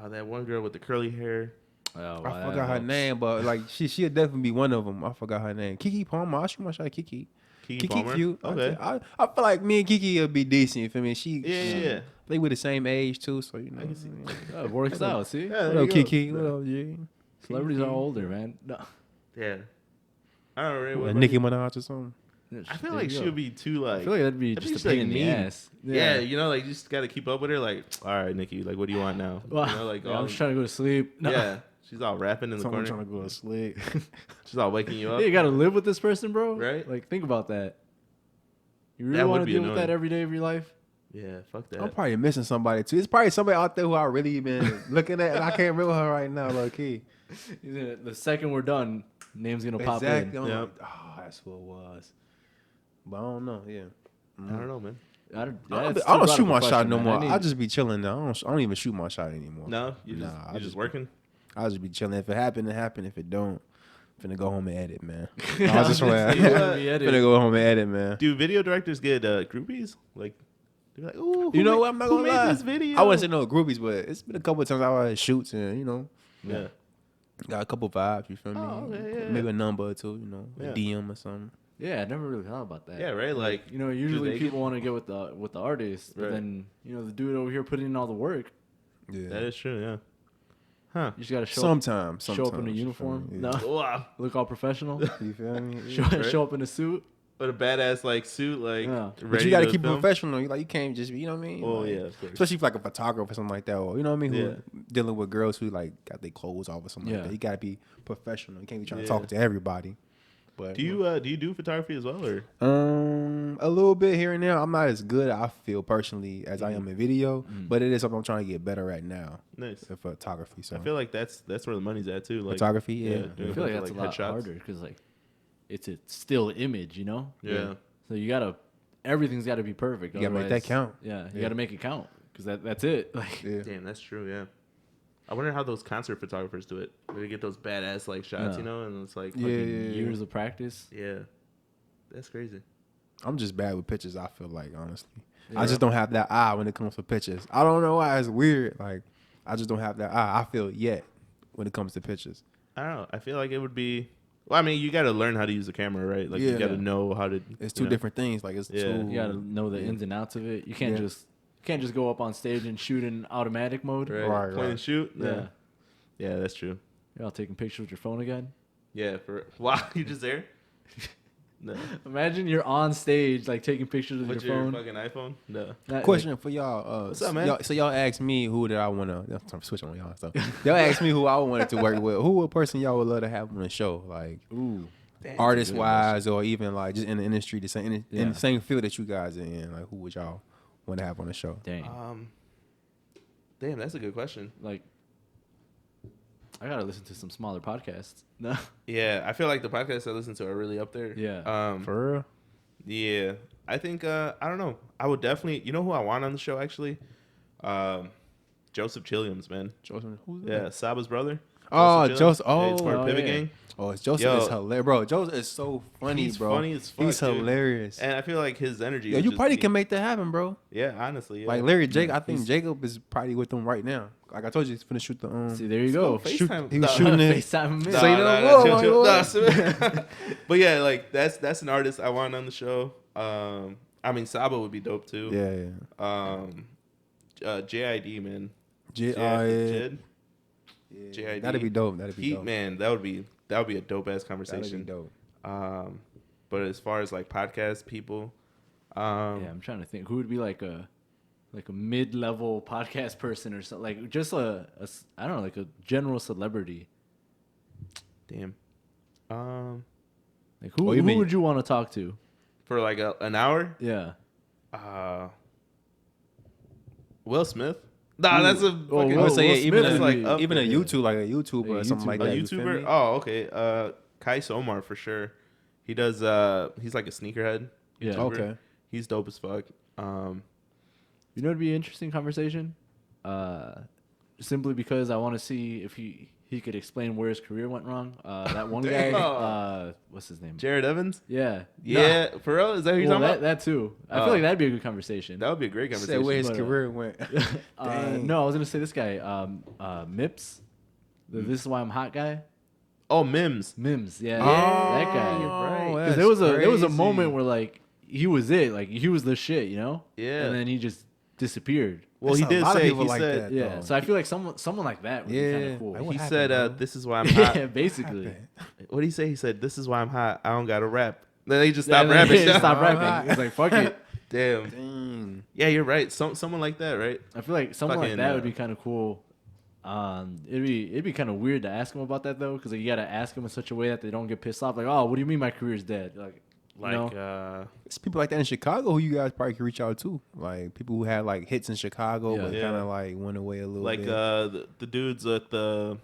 A: that one girl with the curly hair?
B: Oh,
C: I forgot her name, but like she'll definitely be one of them. I forgot her name. Kiki Palmer. I shoot my shot at Kiki.
A: Kiki Palmer?
C: cute.
A: Okay.
C: I feel like me and Kiki will be decent. You feel me?
A: Yeah.
C: They were the same age too, so you know.
A: I can see.
B: It works out. See,
A: Yeah,
C: What
A: there
C: up,
A: you go.
C: Kiki? What up, G?
B: celebrities are older, man. No.
A: Yeah. I don't know. Really, what
C: Nicki
A: about
C: Minaj or something.
A: you? I feel
B: There
A: like
B: you
A: she
B: go.
A: would be too like.
B: I feel like that'd be
A: that'd
B: just
A: be
B: a pain
A: like
B: in the
A: mean.
B: ass.
A: Yeah, you know, like you just got to keep up with her. Like, all right, Nikki, like, what do you want now?
B: Well,
A: You know, like,
B: yeah,
A: all,
B: I'm just trying to go to sleep. No.
A: yeah, she's all rapping in the
C: Someone
A: corner.
C: trying to go to sleep.
A: She's all waking you up.
B: Yeah, you gotta live with this person, bro.
A: Right?
B: Like, think about that. You really
A: That would
B: want to
A: be
B: deal with
A: annoying.
B: that every day of your life?
A: Yeah, fuck that.
C: I'm probably missing somebody too. It's probably somebody out there who I really been looking at, and I can't remember her right now, low key.
B: The second we're done, name's gonna pop
C: Exactly.
B: in.
C: I'm
A: Yeah.
C: like, oh, that's what it was. But I don't know. Yeah.
A: I don't know, man.
B: I don't,
C: I
B: that's
C: don't
B: too
C: shoot
B: broad
C: my
B: of a
C: shot
B: question,
C: no
B: man.
C: more.
B: I need-
C: I just be chilling now. I don't even shoot my shot anymore.
A: No, you just
C: Nah, I
A: you just
C: just-
A: working.
C: I just be chilling. If it happen, it happen. If it don't, finna go home and edit, man. I was just
B: You
C: playing.
B: gotta be edited.
C: Finna go home and edit, man.
A: Do video directors get groupies? Like, they're like, ooh,
C: You know what? I'm not
A: who
C: gonna
A: made
C: lie.
A: this video?
C: I wouldn't say no groupies, but it's been a couple of times I had shoots and
A: Yeah.
C: got a couple vibes. You feel me?
A: Oh, okay, yeah,
C: Maybe a number or two. A
A: Yeah.
C: DM or something.
B: Yeah, I never really thought about that.
A: Yeah, right. Like,
B: You know, usually
A: they
B: people want to get with the artist, but
A: Right.
B: then the dude over here putting in all the work.
C: Yeah.
A: that is true. Yeah. Huh.
B: You just gotta show
C: Sometimes.
B: show up in a
C: you feel
B: uniform.
C: me?
B: No,
C: Yeah.
A: Wow.
B: look all professional.
C: You feel me?
B: show,
A: Right.
B: show up in a suit.
A: With a badass like suit, like.
B: Yeah.
C: But
A: ready
C: you gotta
A: to
C: keep it
A: film.
C: professional. You can't just be, you know what I mean?
A: Oh
C: Like,
A: yeah, of course.
C: especially if like a photographer or something like that, or you know what I mean, who
A: Yeah.
C: dealing with girls who like got their clothes off or something
B: Yeah.
C: like that. You gotta be professional. You can't be trying to
A: Yeah.
C: talk to everybody. But
A: Do you do photography as well, or?
C: a little bit here and there. I'm not as good, I feel personally, as I am in video, but it is something I'm trying to get better at now.
A: Nice.
C: In photography. So
A: I feel like that's where the money's at too. Like
C: photography, yeah.
A: doing
B: I
A: a
B: feel like
A: bunch
B: that's
A: of,
B: a lot
A: headshots.
B: harder because like it's a still image,
A: Yeah.
B: So everything's got to be perfect.
C: You gotta make that
B: otherwise-
C: count.
B: Yeah, you
C: Yeah.
B: got to make it count because that's it. Like,
C: Yeah.
A: Damn, that's true. Yeah. I wonder how those concert photographers do it. They get those badass like shots,
B: Yeah.
A: and it's like
C: Yeah,
A: fucking-
C: yeah.
B: years of practice.
A: yeah. That's crazy.
C: I'm just bad with pictures, I feel like, honestly.
B: Yeah.
C: I just don't have that eye when it comes to pictures. I don't know why. It's weird. Like, I just don't have that eye, I feel, yet, when it comes to pictures.
A: I don't know. I feel like it would be. Well, I mean, you got to learn how to use the camera, right? Like
C: Yeah.
A: you got to know how to.
C: It's
A: you
C: two
A: know.
C: different things. Like, it's
A: Yeah.
C: two.
B: You got to know the
C: Yeah.
B: ins and outs of it. You can't
C: Yeah.
B: just go up on stage and shoot in automatic mode.
A: Right.
C: Right,
A: Point
C: right.
A: and shoot.
B: Yeah.
A: Yeah, that's true.
B: You're all taking pictures with your phone again.
A: Yeah. For wow, you just there? No.
B: Imagine you're on stage, like taking pictures with your phone.
A: Fucking iPhone? No.
C: Question for y'all.
A: What's up, man?
C: So y'all asked me who did I want to switch on y'all. So y'all asked me who I wanted to work with. Who a person y'all would love to have on the show, like artist wise, or even like just in the industry, in the same field that you guys are in. Like who would y'all want to have on the show?
B: Damn,
A: that's a good question.
B: Like, I gotta listen to some smaller podcasts. No.
A: Yeah, I feel like the podcasts I listen to are really up there.
B: Yeah.
C: For real?
A: Yeah, I think I don't know. I would definitely. You know who I want on the show actually? Joseph Chilliams, man.
C: Joseph, who's that?
A: Yeah, Saba's brother.
C: Oh, Joseph.
A: Yeah, it's
C: Oh,
A: part of Pivot Gang.
C: Oh, Joseph is hilarious, bro. Joseph is so funny,
A: He's
C: bro.
A: funny as fuck.
C: He's hilarious.
A: And I feel like his energy.
C: Yeah, you probably can make that happen, bro.
A: Yeah, honestly. Yeah.
C: Like Larry Jacob, I think Jacob is probably with them right now. Like I told you, he's finna shoot the
B: See, there you go.
C: He was shooting it.
B: FaceTime him.
A: But yeah, like that's an artist I want on the show. I mean, Saba would be dope too.
C: Yeah.
A: JID, man.
C: JID.
A: JID.
C: That'd be dope. That'd be dope.
A: Man, that would be a dope ass conversation.
C: That'd be dope.
A: But as far as like podcast people,
B: yeah, I'm trying to think who would be like a mid-level podcast person or something, like just a I don't know, like a general celebrity.
A: Damn.
B: Like who would you want to talk to
A: for like an hour?
B: Yeah.
A: Will Smith. Nah, that's a fucking.
C: I would say
A: even a
C: YouTuber or something like that.
A: A YouTuber. Oh, okay. Kai Somar for sure. He does. He's like a sneakerhead.
B: Yeah.
A: YouTuber.
C: Okay.
A: He's dope as fuck.
B: You know, it'd be an interesting conversation. Simply because I want to see if he could explain where his career went wrong. That one guy, what's his name?
A: Jared Evans?
B: Yeah.
A: Yeah, for real? Is that who you're talking about?
B: That too. I feel like that'd be a good conversation.
A: That would be a great conversation.
C: Say where his career went.
B: No, I was going to say this guy, Mips. This is why I'm hot guy.
A: Oh, Mims,
B: yeah. That guy.
A: You're right.
B: Because there was a moment where like he was it, like he was the shit, you know?
A: Yeah.
B: And then he just disappeared.
A: Well, he did say
C: he said
B: that. Yeah. So I feel like someone like that would be kind of cool.
A: He said, "This is why I'm hot."
B: Yeah, basically.
A: What did he say? He said, "This is why I'm hot. I don't gotta rap." Then he just stopped rapping.
B: Stop rapping. He's like, "Fuck it."
A: Damn. Yeah, you're right. Someone like that, right?
B: I feel like someone like that would be kind of cool. It'd be kind of weird to ask him about that though, because you got to ask them in such a way that they don't get pissed off. Like, "Oh, what do you mean my career's dead?"
C: It's people like that in Chicago who you guys probably can reach out to, like people who had like hits in Chicago, but kind of like went away a little bit.
A: Like the dudes at the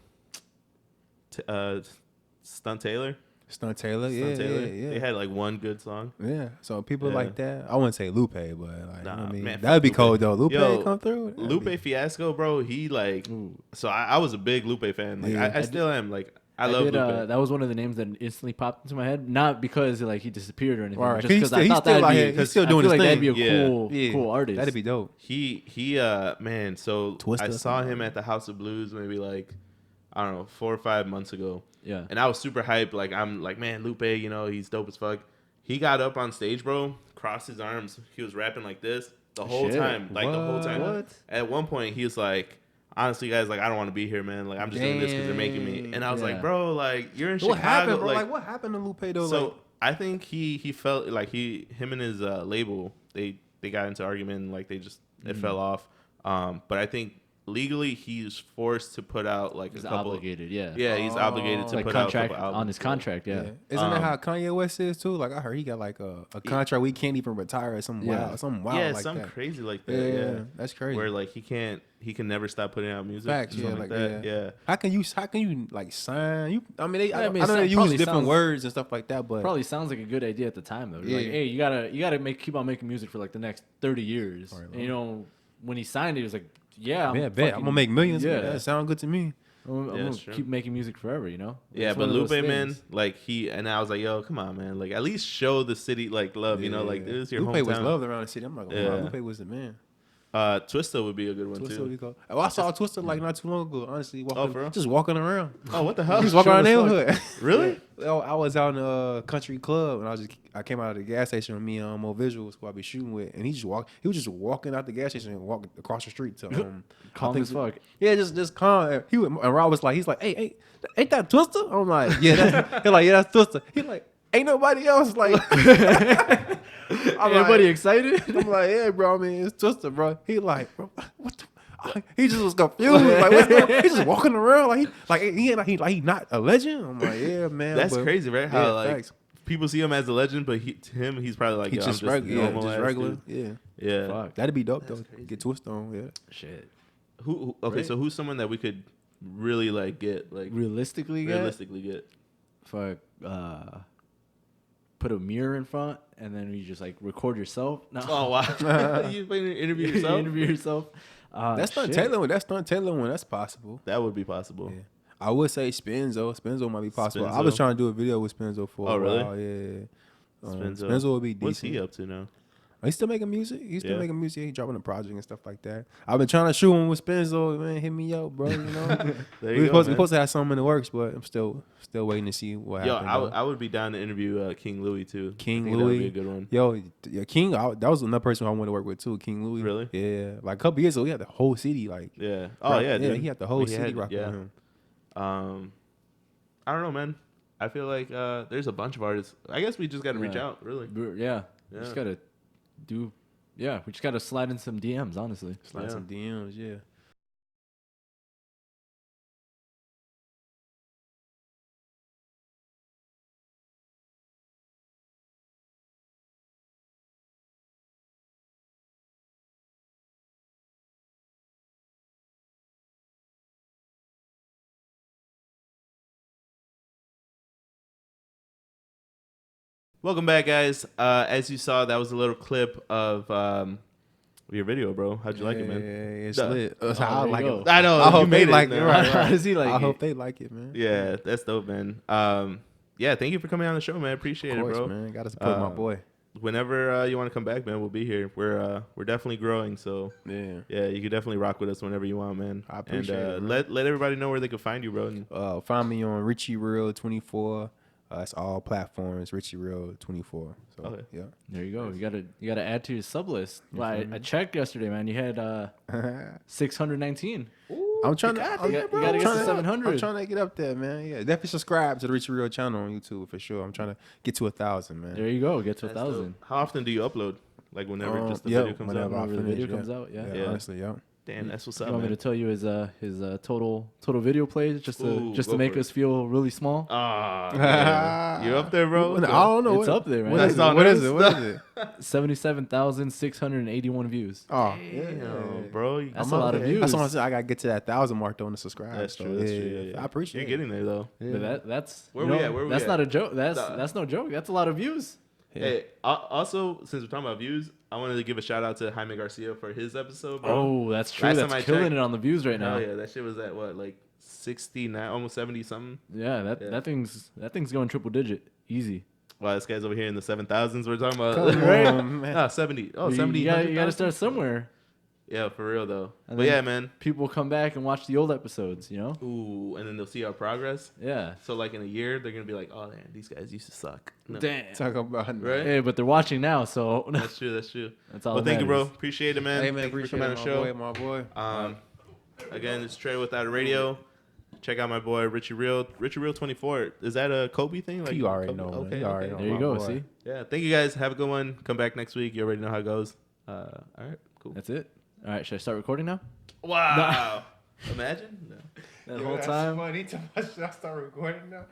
A: Stunt Taylor.
C: Yeah.
A: They had like one good song.
C: Yeah, so people like that. I wouldn't say Lupe, but like,
A: nah, man,
C: that'd be cold though. Lupe come through.
A: Lupe Fiasco, bro. He like. So I was a big Lupe fan. Like I still am. Like. I love Lupe.
B: That was one of the names that instantly popped into my head. Not because like he disappeared or anything,
C: right.
B: just because I thought
C: he's still doing his thing.
B: That'd be a cool artist.
C: That'd be dope.
A: He man. So Twister, I saw him at the House of Blues maybe like I don't know 4 or 5 months ago.
B: Yeah.
A: And I was super hyped. Like I'm like, man, Lupe, you know, he's dope as fuck. He got up on stage, bro, crossed his arms. He was rapping like this the whole time. Like the whole time.
B: What?
A: At one point he was like, honestly, guys, like I don't want to be here, man. Like I'm just doing this because they're making me. And I was like, bro, like you're in Chicago.
C: What happened, bro? Like what happened to Lupe though?
A: So
C: like,
A: I think he felt like him and his label they got into argument. Like they just it fell off. But I think legally he's forced to put out like
B: he's
A: a couple.
B: Obligated, yeah.
A: Yeah, he's obligated to
B: like
A: put
B: contract,
A: out a couple albums
B: on his contract. Yeah.
C: Isn't that how Kanye West is too? Like I heard he got like a contract we can't even retire or something wild,
A: yeah,
C: like
A: something
C: that.
A: crazy like that.
C: Yeah, that's crazy.
A: Where like he can never stop putting out music.
C: Facts, yeah,
A: like that. Yeah.
C: How can you like sign? I mean, I know they use
B: probably
C: different words and stuff like that, but
B: probably sounds like a good idea at the time though. Like, hey, you gotta keep on making music for like the next 30 years. Right, and, you know, when he signed it, he was like, I'm
C: gonna make millions. Yeah, that sounds good to me.
B: I'm gonna keep making music forever, you know?
A: Yeah, but Lupe, man, like and I was like, yo, come on, man. Like, at least show the city, like, love, you know? Like, this is your hometown.
C: Lupe was loved around the city. I'm not gonna lie. Lupe was the man.
A: Twister would be a good one, too.
C: I saw Twister, like, not too long ago, honestly.
A: For real?
C: Just walking around.
A: Oh, what the hell?
C: Just walking around the neighborhood.
A: Really?
C: I was out in a country club, and I came out of the gas station with me and Mo Visuals, who I be shooting with, and he was just walking out the gas station and walking across the street to
B: calm as fuck.
C: Yeah, just calm. And Rob was like, he's like, hey, ain't that Twister? I'm like, yeah, that's Twister. He's like, ain't nobody else like.
B: Everybody excited?
C: I'm like, yeah, bro. I mean, it's Twister, bro. He like, bro, what the? He just was confused. Like, what's going on? He's just walking around he not a legend. I'm like, yeah, man.
A: That's crazy, right? How like
C: facts.
A: people see him as a legend, but to him, he's probably like,
C: He's just
A: normal,
C: just regular.
A: Dude.
C: Yeah,
A: Yeah.
B: Fuck.
C: that'd be dope
A: That's
C: though.
A: crazy.
C: Get Twister on, yeah.
B: Shit.
A: Okay,
B: Right.
A: so who's someone that we could really like get like
B: Realistically get? Fuck. Put a mirror in front and then you just like record yourself. No.
A: Oh wow! You interview yourself?
B: Interview yourself.
C: That's not Taylor. That's not Taylor one. That's possible.
A: That would be possible.
C: Yeah. I would say Spenzo. Spenzo might be possible. I
A: Spenzo.
C: was trying to do a video with Spenzo for
A: Oh,
C: a
A: really?
C: while. Yeah.
A: Spenzo.
C: Spenzo would be decent.
A: What's he up to now?
C: He's still making music. He's still
A: Yeah.
C: making music. He's dropping a project and stuff like that. I've been trying to shoot one with Spenzo. Man, hit me up, bro. You know,
A: There
C: we
A: you go,
C: supposed to have something in the works, but I'm still waiting to see what
A: Yo,
C: happens.
A: I would be down to interview King Louis too.
C: King
A: I think
C: Louis.
A: that would be a good one.
C: Yo, King. That was another person I wanted to work with too. King Louis.
A: Really?
C: Yeah. Like a couple years ago, he had the whole city like.
A: Yeah. Oh yeah, dude.
C: He had the whole
A: He
C: city
A: had-
C: rocking
A: yeah.
C: with him.
A: I don't know, man. I feel like there's a bunch of artists. I guess we just got to reach out, really.
B: Yeah.
A: Yeah.
B: Just gotta do. Yeah, we just gotta slide in some DMs, honestly.
C: Slide
A: Yeah.
C: some DMs, yeah.
A: Welcome back, guys. As you saw, that was a little clip of your video, bro. How'd you like it, man?
C: Yeah, it's
A: Duh.
C: lit.
B: there
C: I
B: you
C: like
B: go.
C: it.
A: I know.
C: I
A: you
C: hope
A: made
C: they like
A: now.
C: it. Right,
B: How does he like
C: I
B: it?
C: hope they like it, man.
A: Yeah, that's dope, man. Yeah, thank you for coming on the show, man. Appreciate
C: Of course,
A: it, bro.
C: man. Got to support my boy.
A: Whenever you want to come back, man, we'll be here. We're definitely growing, so
C: Yeah.
A: yeah, you can definitely rock with us whenever you want, man.
C: I appreciate it,
A: And
C: man.
A: let everybody know where they can find you, bro. And
C: Find me on Richy Reel 24. It's all platforms. Richy Reel 24. So
A: Okay.
C: yeah.
B: There you go. You gotta add to your sub list. Well, I checked yesterday, man. You had 619.
C: I'm trying to.
B: you gotta get to 700.
C: I'm trying to get up there, man. Yeah, definitely subscribe to the Richy Reel channel on YouTube for sure. I'm trying to get to 1,000, man.
B: There you go. Get to
A: That's
B: 1,000.
A: dope. How often do you upload? Like whenever just the
C: yeah,
A: video comes
C: whenever
A: out?
C: I
B: Whenever the video
C: finish,
B: comes out, yeah.
A: Yeah.
C: Honestly, yeah.
A: Damn, that's what's
B: You
A: up,
B: want me
A: man.
B: to tell you his total video plays just
A: Ooh,
B: to
A: go
B: make
A: for
B: us feel really small?
A: Ah, you're up there, bro.
C: I don't know.
B: It's up there, man.
C: What
A: That's
C: is it?
A: not
C: What is
A: nervous.
C: it? What is it?
B: 77,681 views.
C: Oh,
A: Damn, bro.
B: That's a lot of views.
C: That's what I'm saying. I gotta get to that 1,000 mark though to subscribe.
A: That's
C: so,
A: true. That's true. Yeah.
C: I appreciate
A: You're
C: it.
A: getting there, though.
B: But that's
A: Where
B: you
A: we
B: know,
A: at? Where we
B: that's
A: at?
B: not a joke.
A: Nah.
B: That's no joke. That's a lot of views.
C: Yeah.
A: Hey, also, since we're talking about views, I wanted to give a shout out to Jaime Garcia for his episode, bro.
B: Oh, that's true.
A: Last
B: That's
A: time I
B: killing
A: checked-
B: it on the views right now.
A: Hell yeah, that shit was at what, like 69, almost 70 something.
B: Yeah,
A: Yeah.
B: that thing's going triple digit. Easy.
A: Wow, this guy's over here in the 7,000s. We're talking about
C: Come
B: Right?
C: on, man.
A: no, 70. Oh,
B: You
A: 70.
B: gotta
A: 100,000?
B: start somewhere.
A: Yeah, for real though.
B: And
A: But
B: then-
A: yeah, man.
B: People come back and watch the old episodes. You know?
A: Ooh, and then they'll see our progress.
B: Yeah.
A: So like in a year, they're gonna be like, "Oh, man, these guys used to suck." No.
B: Damn.
C: Talk about it.
A: Right?
B: Hey, but they're watching now, so
A: That's true. That's true.
B: that's all.
A: Well,
B: that
A: thank you, bro.
B: matters.
A: Appreciate it, man.
C: Hey man,
A: Thank you for
C: appreciate
A: coming
C: it,
A: on the show.
C: my boy.
A: Again, it's TretoWithOutARadio. Check out my boy Richy Reel. Richy Reel 24. Is that a Kobe thing?
C: You already
A: Kobe?
C: know, man.
A: Okay.
C: You already
A: okay.
C: know.
B: There you
C: my
B: go.
C: boy.
B: See,
A: Yeah. Thank you guys. Have a good one. Come back next week. You already know how it goes. All right. Cool.
B: that's it. All right, should I start recording now?
A: Wow. Imagine. No.
B: That whole time.
C: Funny. Should I start recording now?